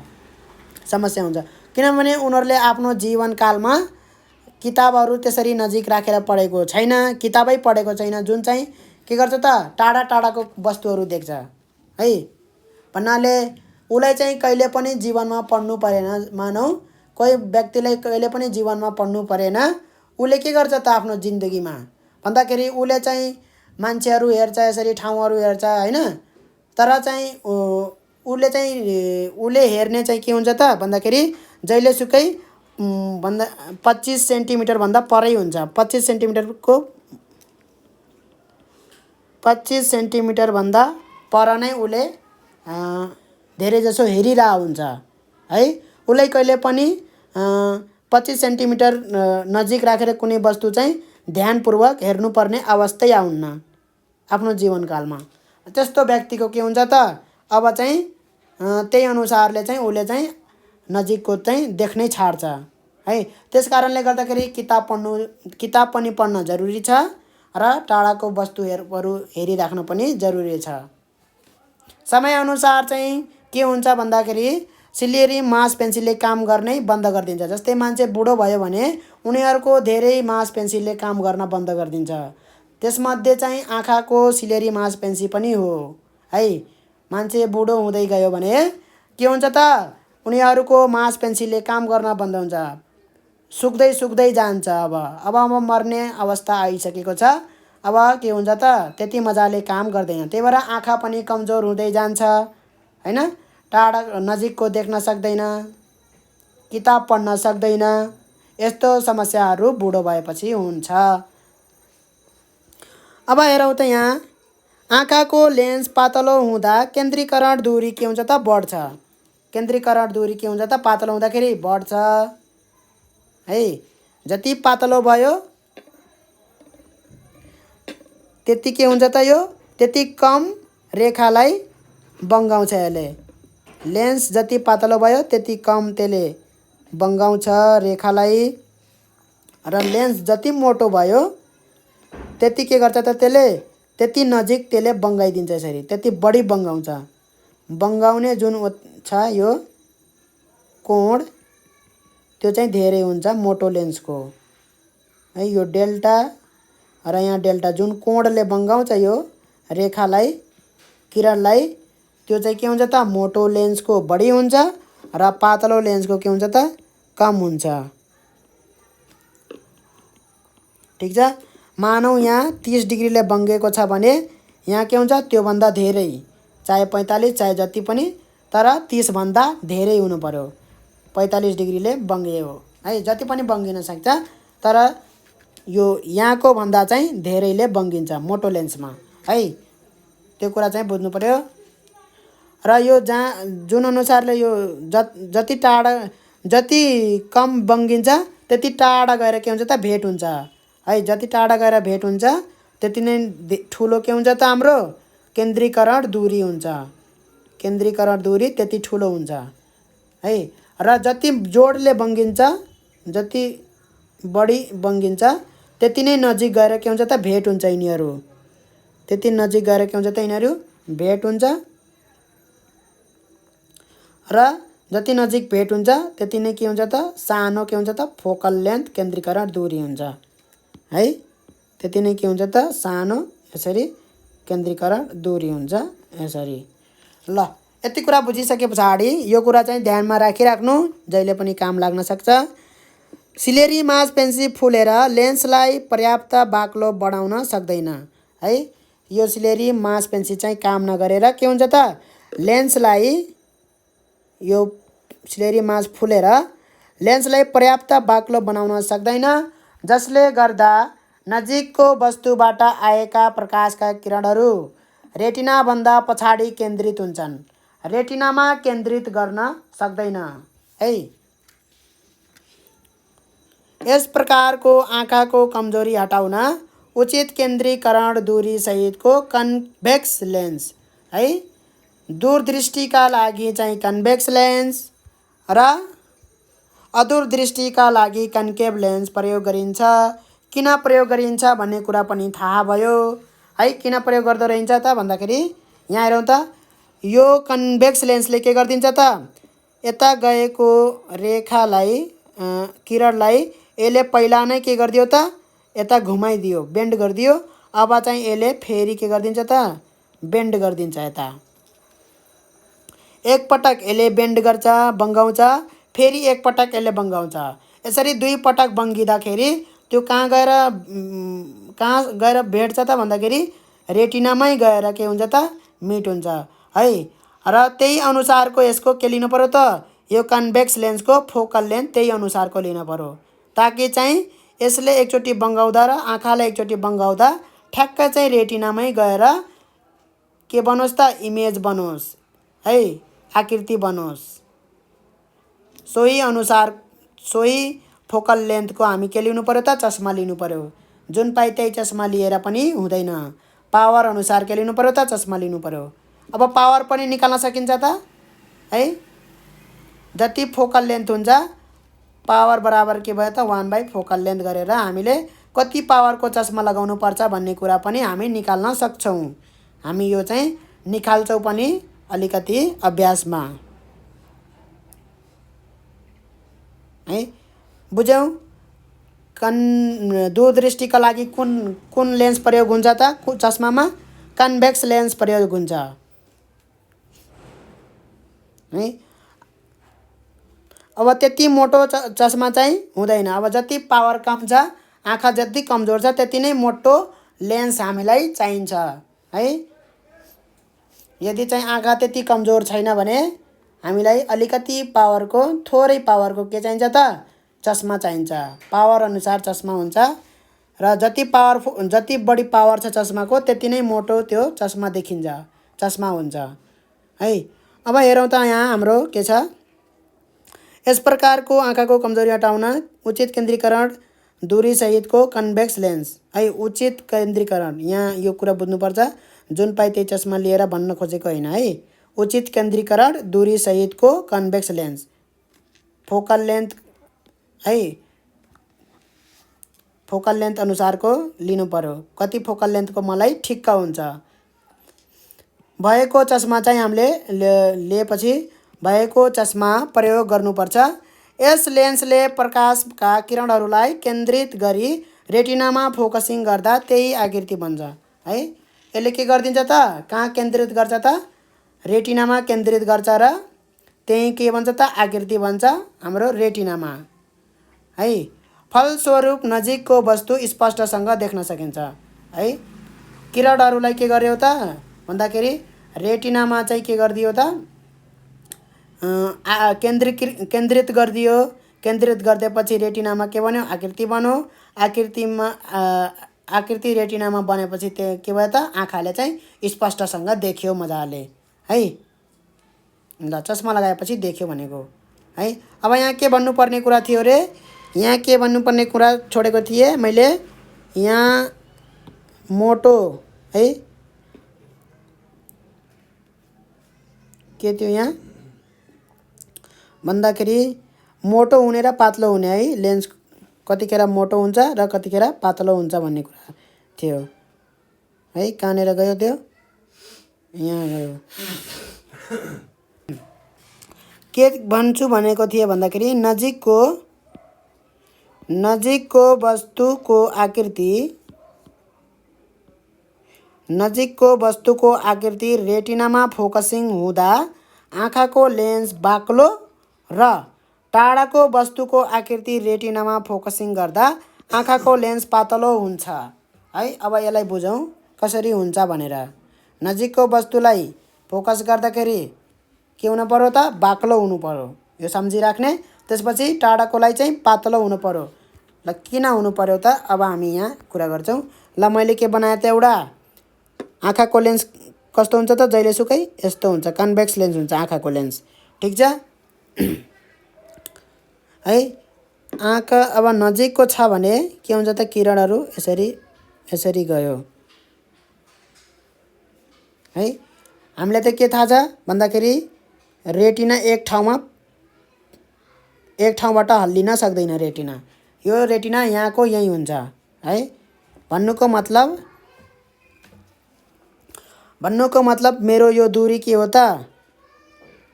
समस्या हुन्छ। किनभने उनीहरूले आफ्नो जीवनकालमा किताबहरू त्यसरी नजिक राखेर पढेको छैन, किताबै पढेको छैन, जुन चाहिँ के गर्छ त? टाढाको वस्तुहरू देख्छ है। भन्नाले उसलाई चाहिँ कहिले पनि जीवनमा पढ्नु परेन। मानौ कोही व्यक्तिलाई कहिले पनि जीवनमा पढ्नु परेन, उसले के गर्छ त आफ्नो जिन्दगीमा भन्दाखेरि उसले चाहिँ मान्छेहरू हेर्छ, यसरी ठाउँहरू हेर्छ हैन। तर चाहिँ उसले हेर्ने चाहिँ के हुन्छ त भन्दाखेरि जहिलेसुकै 25 सेन्टिमिटर भन्दा परै हुन्छ। 25 सेन्टिमिटर भन्दा पर नै उसले धेरै जसो हेरिरहेको हुन्छ है। उसलाई कहिले पनि 25 सेन्टिमिटर नजिक राखेर कुनै वस्तु चाहिँ ध्यानपूर्वक हेर्नुपर्ने अवस्थै आउन्न आफ्नो जीवनकालमा। त्यस्तो व्यक्तिको के हुन्छ त? अब चाहिँ त्यही अनुसारले चाहिँ उसले चाहिँ नजिकको चाहिँ देख्नै छाड्छ है। त्यसकारणले गर्दाखेरि किताब पनि पढ्न जरुरी छ र टाढाको वस्तुहरू हेरिराख्नु पनि जरुरी छ। समयअनुसार चाहिँ के हुन्छ भन्दाखेरि सिलेरी मांसपेशीले काम गर्नै बन्द गरिदिन्छ। जस्तै मान्छे बुढो भयो भने उनीहरूको धेरै मांसपेशीले काम गर्न बन्द गरिदिन्छ। त्यसमध्ये चाहिँ आँखाको सिलेरी मांसपेशी पनि हो है। मान्छे बुढो हुँदै गयो भने के हुन्छ त उनीहरूको मांसपेशीले काम गर्न बन्द हुन्छ, सुक्दै सुक्दै जान्छ। अब मर्ने अवस्था आइसकेको छ। अब के हुन्छ त त्यति मजाले काम गर्दैन, त्यही भएर आँखा पनि कमजोर हुँदै जान्छ हैन। टाढा नजिकको देख्न सक्दैन, किताब पढ्न सक्दैन, यस्तो समस्याहरू बुढो भएपछि हुन्छ। अब हेरौँ त यहाँ आँखाको लेन्स पातलो हुँदा केन्द्रीकरण दूरी के हुन्छ त बढ्छ। केन्द्रीकरण दूरी के हुन्छ त पातलो हुँदाखेरि बढ्छ है। जति पातलो भयो त्यति के हुन्छ त यो त्यति कम रेखालाई बङ्गाउँछ यसले। लेन्स जति पातलो भयो त्यति कम त्यसले बङ्गाउँछ रेखालाई, र लेन्स जति मोटो भयो त्यति के गर्छ त त्यसले त्यति नजिक त्यसले बङ्गाइदिन्छ। यसरी त्यति बढी बङ्गाउँछ। बङ्गाउने जुन छ यो कोण त्यो चाहिँ धेरै हुन्छ मोटो लेन्सको है। यो डेल्टा र यहाँ डेल्टा जुन कोणले बङ्गाउँछ यो रेखालाई किरणलाई त्यो चाहिँ के हुन्छ त मोटो लेन्सको बढी हुन्छ र पातलो लेन्सको के हुन्छ त कम हुन्छ। ठिक छ। मानौँ यहाँ 30 डिग्रीले बङ्गेको छ भने यहाँ के हुन्छ त्योभन्दा धेरै, चाहे 45 चाहे जति पनि, तर 30 भन्दा धेरै हुनु पर्यो। 45 डिग्रीले बङ्गियो है, जति पनि बङ्गिन सक्छ, तर यो यहाँको भन्दा चाहिँ धेरैले बङ्गिन्छ मोटो लेन्समा है। त्यो कुरा चाहिँ बुझ्नु पर्यो। र यो जहाँ जुन अनुसारले यो जति टाढा जति कम बङ्गिन्छ त्यति टाढा गएर के हुन्छ त भेट हुन्छ है। जति टाढा गएर भेट हुन्छ त्यति नै ठुलो के हुन्छ त हाम्रो केन्द्रीकरण दूरी हुन्छ। केन्द्रीकरण दूरी त्यति ठुलो हुन्छ है। र जति जोडले बङ्गिन्छ, जति बढी बङ्गिन्छ त्यति नै नजिक गएर के हुन्छ त भेट हुन्छ यिनीहरू। त्यति नजिक गएर के हुन्छ त यिनीहरू भेट हुन्छ, र जति नजिक भेट हुन्छ त्यति नै के हुन्छ त सानो के हुन्छ त फोकल लेन्थ केन्द्रीकरण दूरी हुन्छ है। त्यति नै के हुन्छ त सानो यसरी केन्द्रीकरण दूरी हुन्छ यसरी। ल यति कुरा बुझिसके पछाडि यो कुरा चाहिँ ध्यानमा राखिराख्नु, जहिले पनि काम लाग्न सक्छ। सिलेरी मांसपेशी फुलेर लेन्सलाई पर्याप्त बाक्लो बनाउन सक्दैन है। यो सिलेरी मांसपेशी चाहिँ काम नगरेर के हुन्छ त लेन्सलाई, यो सिलेरी मांस फुलेर लेन्सलाई पर्याप्त बाक्लो बनाउन सक्दैन, जसले गर्दा नजिकको वस्तुबाट आएका प्रकाशका किरणहरू रेटिनाभन्दा पछाडि केन्द्रित हुन्छन्, रेटिनामा केन्द्रित गर्न सक्दैन है। यस प्रकारको आँखाको कमजोरी हटाउन उचित केन्द्रीकरण दूरी सहितको कन्भेक्स लेन्स है, दूरदृष्टिका लागि चाहिँ कन्भेक्स लेन्स र अदूरदृष्टिका लागि कन्केभ लेन्स प्रयोग गरिन्छ। किन प्रयोग गरिन्छ भन्ने कुरा पनि थाहा भयो है। किन प्रयोग गर्दो रहन्छ त भन्दाखेरि यहाँ हेरौँ त यो कन्भेक्स लेन्सले के गरिदिन्छ त यता गएको रेखालाई किरणलाई यसले पहिला नै के गरिदियो त यता घुमाइदियो, बेन्ड गरिदियो। अब चाहिँ यसले फेरि के गरिदिन्छ त बेन्ड गरिदिन्छ यता। एकपटक यसले बेन्ड गर्छ, बङ्गाउँछ, फेरि एकपटक यसले बङ्गाउँछ। यसरी 2 पटक बङ्गिँदाखेरि त्यो कहाँ गएर भेट्छ त भन्दाखेरि रेटिनामै गएर के हुन्छ त मिट हुन्छ है। र त्यही अनुसारको यसको के लिनु पर्यो त यो कन्भेक्स लेन्सको फोकल लेन्थ त्यही अनुसारको लिनु पर्यो, ताकि चाहिँ यसले एकचोटि बङ्गाउँदा र आँखाले एकचोटि बङ्गाउँदा ठ्याक्क चाहिँ रेटिनामै गएर के बनोस् त इमेज बनोस् है, आकृति बनोस्। सोही अनुसार सोही फोकल लेन्थको हामी के लिनु पर्यो त चस्मा लिनु पर्यो। जुन पाइ त्यही चस्मा लिएर पनि हुँदैन, पावर अनुसार के लिनु पर्यो त चस्मा लिनु पर्यो। अब पावर पनि निकाल्न सकिन्छ त है। जति फोकल लेन्थ हुन्छ पावर बराबर के भयो त 1/फोकल लेन्थ गरेर हामीले कति पावरको चस्मा लगाउनु पर्छ भन्ने कुरा पनि हामी निकाल्न सक्छौँ। हामी यो चाहिँ निकाल्छौँ पनि अलिकति अभ्यासमा है। बुझ्यौँ? दूरदृष्टिका लागि कुन कुन लेन्स प्रयोग हुन्छ त चस्मामा? कन्भेक्स लेन्स प्रयोग हुन्छ है। अब त्यति मोटो चस्मा चाहिँ हुँदैन। अब जति पावर कम छ, आँखा जति कमजोर छ, त्यति नै मोटो लेन्स हामीलाई चाहिन्छ है। यदि चाहिँ आँखा त्यति कमजोर छैन भने हामीलाई अलिकति पावरको, थोरै पावरको के चाहिन्छ त? चस्मा चाहिन्छ। पावर अनुसार चस्मा हुन्छ र जति बढी पावर छ चस्माको त्यति नै मोटो त्यो चस्मा देखिन्छ, चस्मा हुन्छ है। अब हेरौँ त यहाँ हाम्रो के छ? यस प्रकारको आँखाको कमजोरी हटाउन उचित केन्द्रीकरण दूरी सहितको कन्भेक्स लेन्स है। उचित केन्द्रीकरण, यहाँ यो कुरा बुझ्नुपर्छ, जुन पाए त्यही चस्मा लिएर भन्न खोजेको होइन है। उचित केन्द्रीकरण दूरी सहितको कन्भेक्स लेन्स, फोकल लेन्थ है, फोकल लेन्थ अनुसारको लिनु पर्यो। कति फोकल लेन्थको मलाई ठिक्क हुन्छ भएको चस्मा चाहिँ हामीले लिएपछि भएको चस्मा प्रयोग गर्नुपर्छ। यस लेन्सले प्रकाशका किरणहरूलाई केन्द्रित गरी रेटिनामा फोकसिङ गर्दा त्यही आकृति बन्छ है। यसले के गरिदिन्छ त? कहाँ केन्द्रित गर्छ त? रेटिनामा केन्द्रित गर्छ र त्यही के भन्छ त? आकृति बन्छ हाम्रो रेटिनामा है। फलस्वरूप नजिकको वस्तु स्पष्टसँग देख्न सकिन्छ है। किरणहरूलाई के गर्यो त भन्दाखेरि रेटिनामा चाहिँ के गरिदियो त? केन्द्रित गरिदियो। केन्द्रित गरिदिएपछि रेटिनामा के बन्यो? आकृति बन्यो। आकृति रेटिनामा बनेपछि त्यो के भयो त? आँखाले चाहिँ स्पष्टसँग देख्यो मजाले है। ल, चस्मा लगाएपछि देख्यो भनेको है। अब यहाँ के भन्नुपर्ने कुरा थियो रे? यहाँ के भन्नुपर्ने कुरा छोडेको थिएँ मैले? यहाँ मोटो है, के थियो यहाँ भन्दाखेरि मोटो हुने र पातलो हुने है। लेन्स कतिखेर मोटो हुन्छ र कतिखेर पातलो हुन्छ भन्ने कुरा थियो है। कहाँनिर गयो त्यो? यहाँ गयो। के भन्छु भनेको थिएँ भन्दाखेरि नजिकको वस्तुको आकृति रेटिनामा फोकसिङ हुँदा आँखाको लेन्स बाक्लो र टाढाको वस्तुको आकृति रेटिनामा फोकसिङ गर्दा आँखाको लेन्स पातलो हुन्छ है। अब यसलाई बुझौँ कसरी हुन्छ भनेर। नजिकको वस्तुलाई फोकस गर्दाखेरि के हुनु पर्यो त? बाक्लो हुनु पर्यो, यो सम्झिराख्ने। त्यसपछि टाढाकोलाई चाहिँ पातलो हुनु पर्यो। ल, किन हुनु पर्यो त? अब हामी यहाँ कुरा गर्छौँ। ल, मैले के बनाएँ त? एउटा आँखाको लेन्स कस्तो हुन्छ त? जहिलेसुकै यस्तो हुन्छ, कन्भेक्स लेन्स हुन्छ आँखाको लेन्स, ठिक छ है। आँखा अब नजिकको छ भने के हुन्छ त? किरणहरू यसरी गयो है। हामीलाई त के थाहा छ भन्दाखेरि रेटिना एक ठाउँबाट हल्लिन सक्दैन रेटिना। यो रेटिना यहाँको यही हुन्छ है। भन्नुको मतलब मेरो यो दूरी के हो त?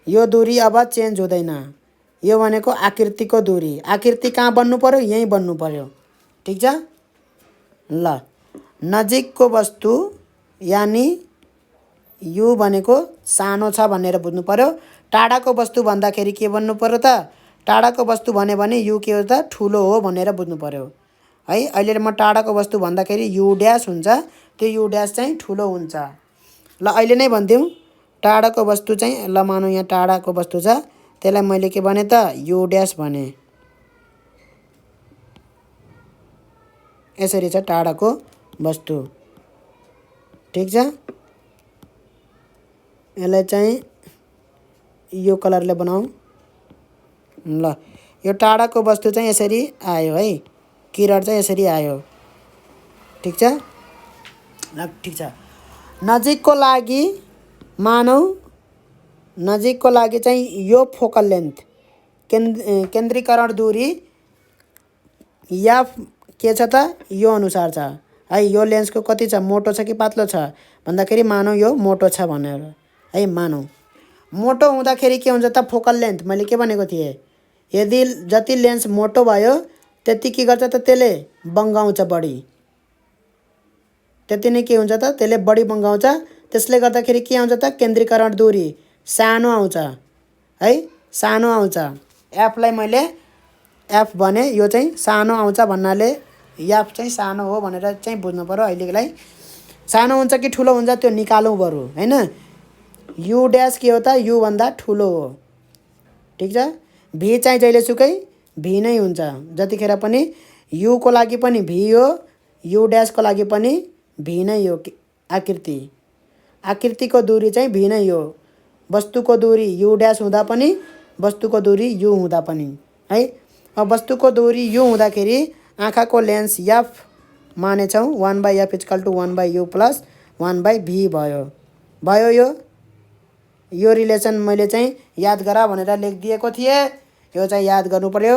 यो दूरी अब चेन्ज हुँदैन। यो भनेको आकृतिको दूरी। आकृति कहाँ बन्नु पर्यो? यहीँ बन्नु पर्यो, ठिक छ। ल, नजिकको वस्तु यानि यो भनेको सानो छ भनेर बुझ्नु पर्यो। टाढाको वस्तु भन्दाखेरि के भन्नु पर्यो त? टाढाको वस्तु भन्यो भने यो के हो त? ठुलो हो भनेर बुझ्नु पर्यो है। अहिले म टाढाको वस्तु भन्दाखेरि यु ड्यास हुन्छ, त्यो यु ड्यास चाहिँ ठुलो हुन्छ। ल, अहिले नै भनिदिउँ टाढाको वस्तु चाहिँ। ल, मानौँ यहाँ टाढाको वस्तु छ, त्यसलाई मैले के भने त? यु ड्यास भने। यसरी छ टाढाको वस्तु, ठिक छ। यसलाई चाहिँ यो कलरले बनाऊ। ल, यो टाढाको वस्तु चाहिँ यसरी आयो है। किरण चाहिँ यसरी आयो, ठिक छ। ल, ठिक छ। नजिकको लागि मानौँ, नजिकको लागि चाहिँ यो फोकल लेन्थ केन्द्रीकरण दूरी एफ के छ त यो अनुसार छ है। यो लेन्सको कति छ, मोटो छ कि पातलो छ भन्दाखेरि मानौँ यो मोटो छ भनेर है। मानौँ मोटो हुँदाखेरि के हुन्छ त फोकल लेन्थ, मैले के भनेको थिएँ, यदि जति लेन्स मोटो भयो त्यति के गर्छ त त्यसले बङ्गाउँछ बढी, त्यति नै के हुन्छ त त्यसले बढी बङ्गाउँछ। त्यसले गर्दाखेरि के आउँछ त केन्द्रीकरण दूरी सानो आउँछ है, सानो आउँछ। एफलाई मैले एफ भने यो चाहिँ सानो आउँछ भन्नाले एफ चाहिँ सानो हो भनेर चाहिँ बुझ्नु पर्यो। अहिलेलाई सानो हुन्छ कि ठुलो हुन्छ त्यो निकालौँ बरु हैन। यु ड्यास के हो त यु भन्दा ठुलो हो, ठिक छ। भी चाहिँ जहिलेसुकै भी नै हुन्छ, जतिखेर पनि युको लागि पनि भी हो, यु ड्यासको लागि पनि भी नै हो। आकृतिको दूरी चाहिँ भी नै हो। वस्तुको दूरी यु ड्यास हुँदा पनि वस्तुको दूरी यु हुँदा पनि है। अब वस्तुको दूरी यु हुँदाखेरि आँखाको lens F मानेछौँ 1/f = 1/u + 1/v भयो। यो रिलेसन मैले चाहिँ याद गरा भनेर लेखिदिएको थिएँ, यो चाहिँ याद गर्नु पर्यो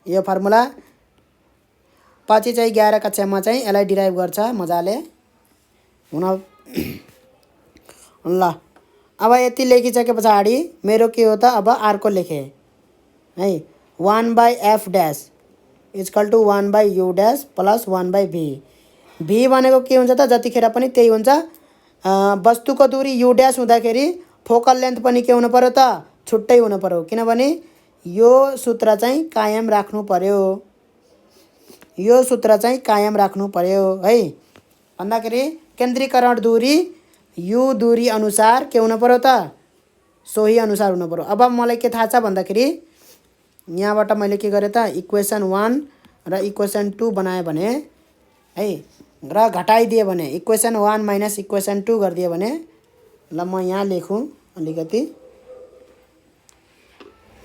यो फर्मुला। पछि चाहिँ 11 कक्षामा चाहिँ यसलाई डिराइभ गर्छ मजाले हुन। ल अब यति लेखिसके पछाडि मेरो के हो त अब अर्को लेखेँ है। 1/f dash = 1/u dash + 1/v। भी भनेको के हुन्छ त जतिखेर पनि त्यही हुन्छ। वस्तुको दूरी यु ड्यास हुँदाखेरि फोकल लेन्थ पनि के हुनु पर्यो त छुट्टै हुनु पर्यो, किनभने यो सूत्र चाहिँ कायम राख्नु पर्यो, यो सूत्र चाहिँ कायम राख्नु पर्यो है। भन्दाखेरि केन्द्रीकरण दूरी यु दूरी अनुसार के हुनु पर्यो त सोही अनुसार हुनु पर्यो। अब मलाई के थाहा छ भन्दाखेरि यहाँबाट मैले के गरेँ त इक्वेसन 1 र इक्वेसन 2 बनाएँ भने है, र घटाइदिएँ भने इक्वेसन 1 - इक्वेसन 2 गरिदिएँ भने, ल म यहाँ लेखौँ अलिकति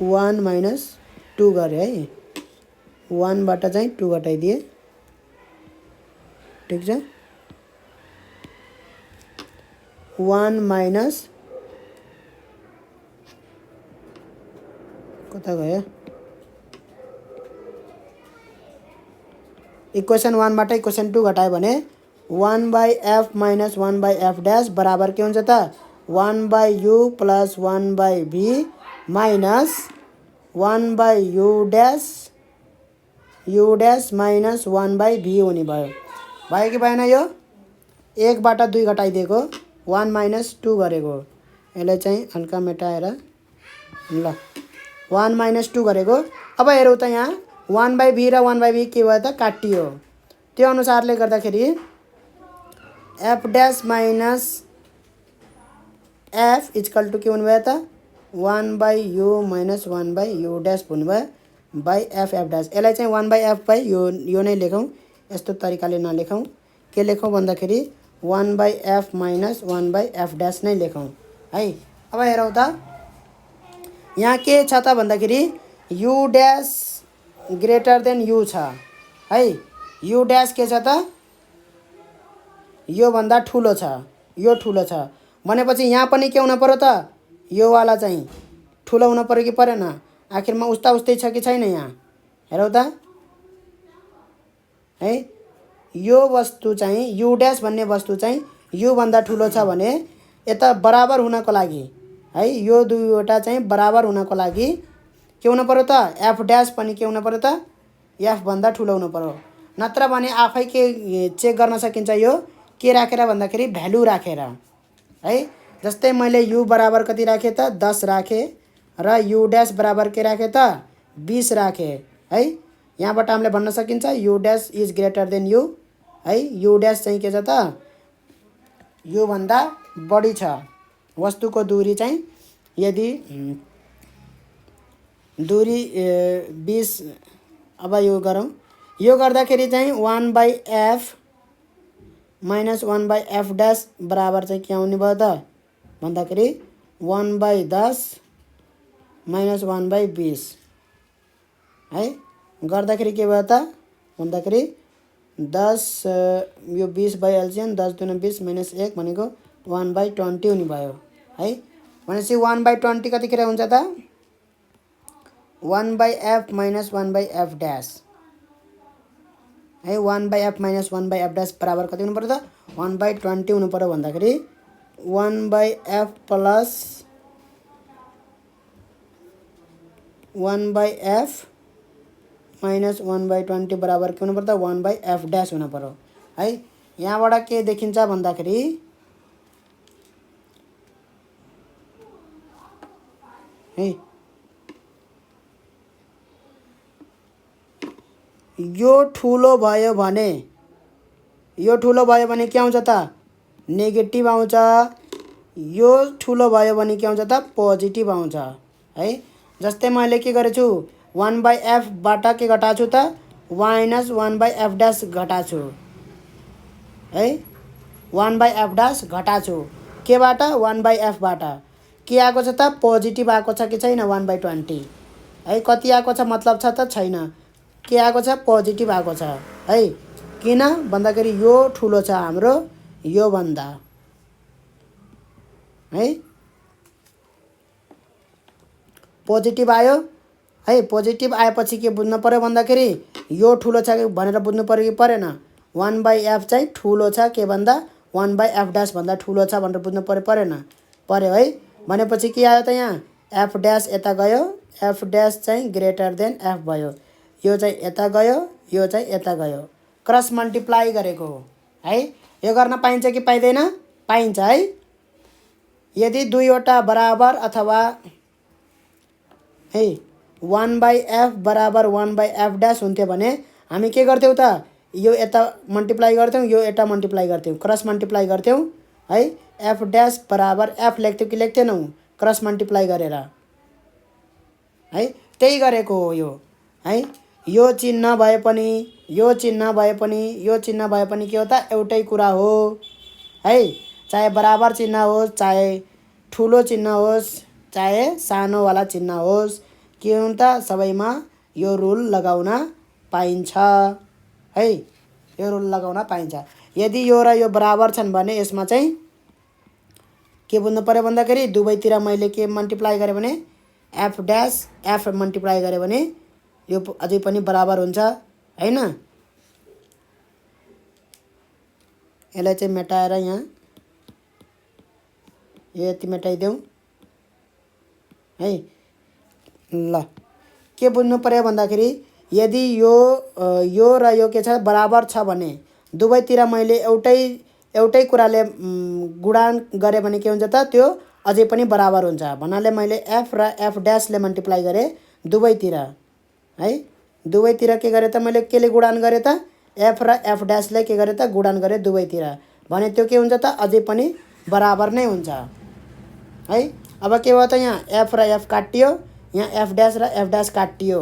1 - 2 गरेँ है। 1 बाट चाहिँ 2 घटाइदिएँ, ठिक छ। 1 कता गयो, इक्वेसन 1 बाट इक्वेसन 2 घटायो भने 1/f - 1/f ड्यास बराबर के हुन्छ त 1/u + 1/v minus 1/u dash minus 1/v हुने भयो कि भएन। यो 1 बाट 2 घटाइदिएको 1 - 2 गरेको, यसलाई चाहिँ हल्का मेटाएर ल 1 - 2 गरेको। अब हेरौँ त यहाँ 1/v र 1/v के भयो त काटियो। त्यो अनुसारले गर्दाखेरि f ड्यास माइनस f = के हुनु भयो त 1/u - 1/u ड्यास हुनुभयो /f ड्यास। यसलाई चाहिँ 1/f यो नै लेखौँ, यस्तो तरिकाले नलेखौँ। के लेखौँ भन्दाखेरि 1/f - 1/f ड्यास नै लेखौँ है। अब हेरौँ त यहाँ के छ त भन्दाखेरि यु ड्यास > यु छ है। यु ड्यास के छ त यो भन्दा ठुलो छ, यो ठुलो छ भनेपछि यहाँ पनि के हुन पर्यो त यो वाला चाहिँ ठुलो हुन पर्यो कि परेन। आखिरमा उस्तै छ कि छैन यहाँ हेरौँ त है। यो वस्तु चाहिँ यु ड्यास भन्ने वस्तु चाहिँ यु भन्दा ठुलो छ भने यता बराबर हुनको लागि है, यो दुईवटा चाहिँ बराबर हुनको लागि के हुन पर्यो त एफ ड्यास पनि के हुन पर्यो त एफ भन्दा ठुलो हुनु पर्यो। नत्र भने आफै के चेक गर्न सकिन्छ, यो के राखेर भन्दाखेरि भ्यालु राखेर है। जस्तै मैले यु बराबर कति राखेँ त 10 राखेँ र यु ड्यास बराबर के राखेँ त 20 राखेँ है। यहाँबाट हामीले भन्न सकिन्छ यु ड्यास > यु है। यु ड्यास चाहिँ के छ त यो भन्दा बढी छ। वस्तुको दूरी चाहिँ यदि दूरी 20, अब यो गरौँ, यो गर्दाखेरि चाहिँ 1/f - 1/f ड्यास बराबर चाहिँ के आउने भयो त भन्दाखेरि 1/10 - 1/20 है। गर्दाखेरि के भयो त भन्दाखेरि 10 यो 20 भइहाल्छ, 10 × 20 - 1 भनेको 1/20 हुने भयो है। भनेपछि 1/20 कतिखेर हुन्छ त 1/f माइनस 1/f ड्यास है। 1/f माइनस 1/f ड्यास बराबर कति हुनु पर्यो त 1/20 हुनु पर्यो भन्दाखेरि 1/f प्लस 1/f माइनस 1/20 बराबर के हुनु पर्यो त 1/f ड्यास हुनु पर्यो है। यहाँबाट के देखिन्छ भन्दाखेरि है यो ठुलो भयो भने के आउँछ त नेगेटिभ आउँछ। यो ठुलो भयो भने के आउँछ त पोजिटिभ आउँछ है। जस्तै मैले के गरेछु 1/f बाट के घटाछु त माइनस 1/f ड्यास घटाछु है। 1/f ड्यास घटाछु केबाट 1/f बाट के आएको छ त पोजिटिभ आएको छ कि छैन 1/20 है। कति आएको छ मतलब छ त छैन, के आएको छ पोजिटिभ आएको छ है। किन भन्दाखेरि यो ठुलो छ हाम्रो यो भन्दा है। पोजिटिभ आयो है। पोजिटिभ आएपछि के बुझ्नु पर्यो भन्दाखेरि यो ठुलो छ भनेर बुझ्नु पर्यो कि परेन। 1/f चाहिँ ठुलो छ के भन्दा 1/f ड्यास भन्दा ठुलो छ भनेर बुझ्नु पर्यो परेन, पर्यो है। भनेपछि के आयो त यहाँ f ड्यास यता गयो, f ड्यास चाहिँ ग्रेटर देन f भयो। यो चाहिँ यता गयो, यो चाहिँ यता गयो, क्रस मल्टिप्लाई गरेको हो है। यो गर्न पाइन्छ कि पाइँदैन? पाइन्छ है। यदि दुईवटा बराबर अथवा है 1/f बराबर 1/f ड्यास हुन्थ्यो भने हामी के गर्थ्यौँ त यो यता मल्टिप्लाई गर्थ्यौँ, यो यता मल्टिप्लाई गर्थ्यौँ, क्रस मल्टिप्लाई गर्थ्यौँ है। f ड्यास बराबर f लेख्थ्यौँ कि लेख्थेनौँ क्रस मल्टिप्लाई गरेर है। त्यही गरेको हो यो है। यो चिन्ह भए पनि यो चिन्ह भए पनि यो चिन्ह भए पनि के हो त एउटै कुरा हो है। चाहे बराबर चिन्ह होस्, चाहे ठुलो चिन्ह होस्, चाहे सानोवाला चिन्ह होस्, के हुन् त सबैमा यो रुल लगाउन पाइन्छ है। यो रुल लगाउन पाइन्छ। यदि यो र यो बराबर छन् भने यसमा चाहिँ के बुझ्नु पर्यो भन्दाखेरि दुवैतिर मैले के मल्टिप्लाई गरेँ भने f ड्यास f मल्टिप्लाई गरेँ भने यो अझै पनि बराबर हुन्छ हैन। यसलाई चाहिँ मेटाएर यहाँ यति मेटाइदेऊ है। ल के बुझ्नु पर्यो भन्दाखेरि यदि यो र यो के छ बराबर छ भने दुवैतिर मैले एउटै कुराले गुणान गरेँ भने के हुन्छ त त्यो अझै पनि बराबर हुन्छ। भन्नाले मैले f र f ड्यासले मल्टिप्लाई गरेँ दुवैतिर है। दुवैतिर के गरेँ त मैले केले गुणान गरेँ त f र f ड्यासले के गरेँ त गुणान गरेँ दुवैतिर भने त्यो के हुन्छ त अझै पनि बराबर नै हुन्छ है। अब के भयो त यहाँ f र f काटियो, यहाँ f ड्यास र f ड्यास काटियो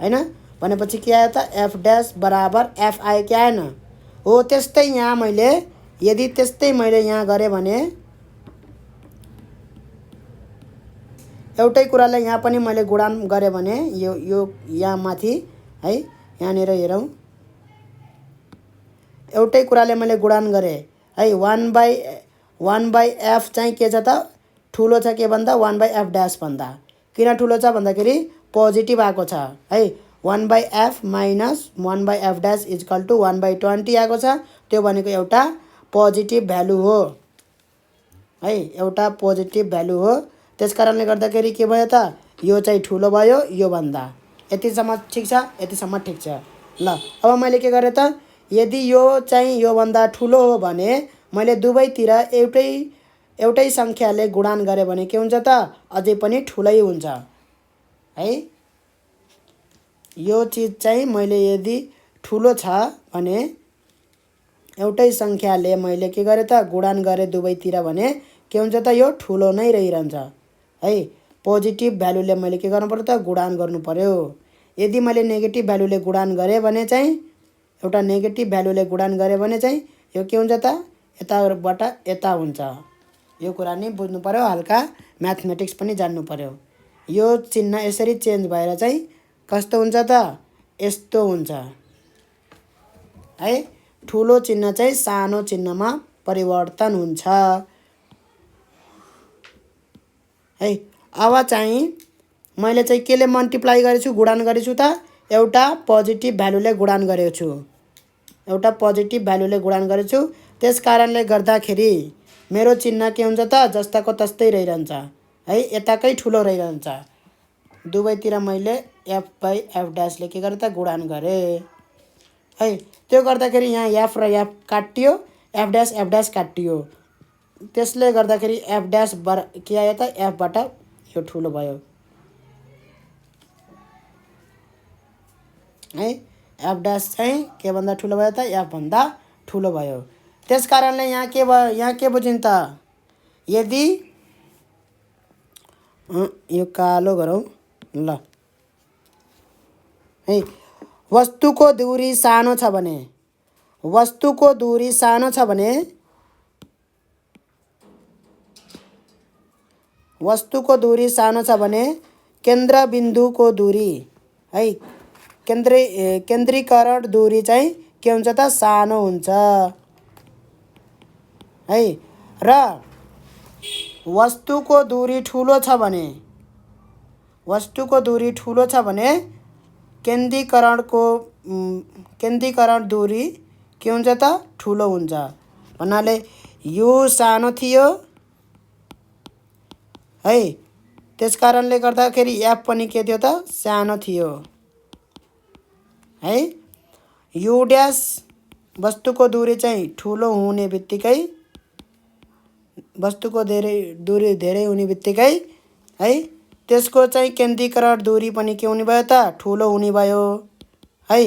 हैन। भनेपछि के आयो त f ड्यास बराबर f आयो कि आएन? हो त्यस्तै यहाँ मैले यदि त्यस्तै मैले यहाँ गरेँ भने एउटै कुरालाई यहाँ पनि मैले गुणान गरेँ भने यो यहाँ माथि है यहाँनिर हेरौँ एउटै कुराले मैले गुणान गरेँ है। 1/f चाहिँ के छ त ठुलो छ के भन्दा 1/f ड्यास भन्दा। किन ठुलो छ भन्दाखेरि पोजिटिभ आएको छ है। 1/f minus 1/f dash equal to 1/20 आएको छ। त्यो भनेको एउटा पोजिटिभ भ्यालु हो है, एउटा पोजिटिभ भ्यालु हो। त्यस कारणले गर्दाखेरि के भयो त यो चाहिँ ठुलो भयो यो भन्दा। यतिसम्म ठिक छ, यतिसम्म ठिक छ। ल अब मैले के गरेँ त यदि यो चाहिँ यो भन्दा ठुलो हो भने मैले दुवैतिर एउटै सङ्ख्याले गुणान गरेँ भने के हुन्छ त अझै पनि ठुलै हुन्छ है। यो चिज चाहिँ मैले यदि ठुलो छ भने एउटै सङ्ख्याले मैले के गरेँ त गुणान गरेँ दुवैतिर भने के हुन्छ त यो ठुलो नै रहिरहन्छ है। पोजिटिभ भ्यालुले मैले के गर्नु पर्यो त गुणान गर्नु पर्यो। यदि मैले नेगेटिभ भ्यालुले गुणान गरेँ भने चाहिँ एउटा नेगेटिभ भ्यालुले गुणान गरेँ भने चाहिँ यो के हुन्छ त यताबाट यता हुन्छ। यो कुरा नि बुझ्नु पर्यो, हल्का म्याथमेटिक्स पनि जान्नु पर्यो। यो चिन्ह यसरी चेन्ज भएर चाहिँ कस्तो हुन्छ त यस्तो हुन्छ है। ठुलो चिन्ह चाहिँ सानो चिन्हमा परिवर्तन हुन्छ है। अब चाहिँ मैले चाहिँ केले मल्टिप्लाई गरेछु, गुणन गरेछु त? एउटा पोजिटिभ भ्यालुले गुणन गरेको छु, एउटा पोजिटिभ भ्यालुले गुणन गरेछु। त्यस कारणले गर्दाखेरि मेरो चिन्ह के हुन्छ त? जस्ताको तस्तै रहिरहन्छ है, यताकै ठुलो रहिरहन्छ। दुवैतिर मैले एफ बाई एफ ड्यासले के गरेँ त? गुणन गरेँ है। त्यो गर्दाखेरि यहाँ एफ र एफ काटियो, एफ ड्यास काटियो। त्यसले गर्दाखेरि एफ ड्यास के आयो त? एफबाट यो ठुलो भयो है। एफ ड्यास चाहिँ के भन्दा ठुलो भयो त? एफ भन्दा ठुलो भयो। त्यस कारणले यहाँ के भयो? यहाँ के बुझिन् त? यदि यो कालो गरौँ ल है, वस्तुको दूरी सानो छ भने, वस्तुको दूरी सानो छ भने, वस्तुको दूरी सानो छ भने केन्द्रबिन्दुको दूरी है, केन्द्रीकरण दूरी चाहिँ के हुन्छ त? सानो हुन्छ है। र वस्तुको दूरी ठुलो छ भने, वस्तुको दूरी ठुलो छ भने केन्द्रीकरण दूरी के हुन्छ त? ठुलो हुन्छ। भन्नाले यो सानो थियो है, त्यस कारणले गर्दाखेरि एफ पनि के थियो त? सानो थियो है। यु ड्यास वस्तुको दूरी चाहिँ ठुलो हुने बित्तिकै, वस्तुको दूरी धेरै हुने बित्तिकै है, त्यसको चाहिँ केन्द्रीकरण दूरी पनि के हुने भयो त? ठुलो हुने भयो है।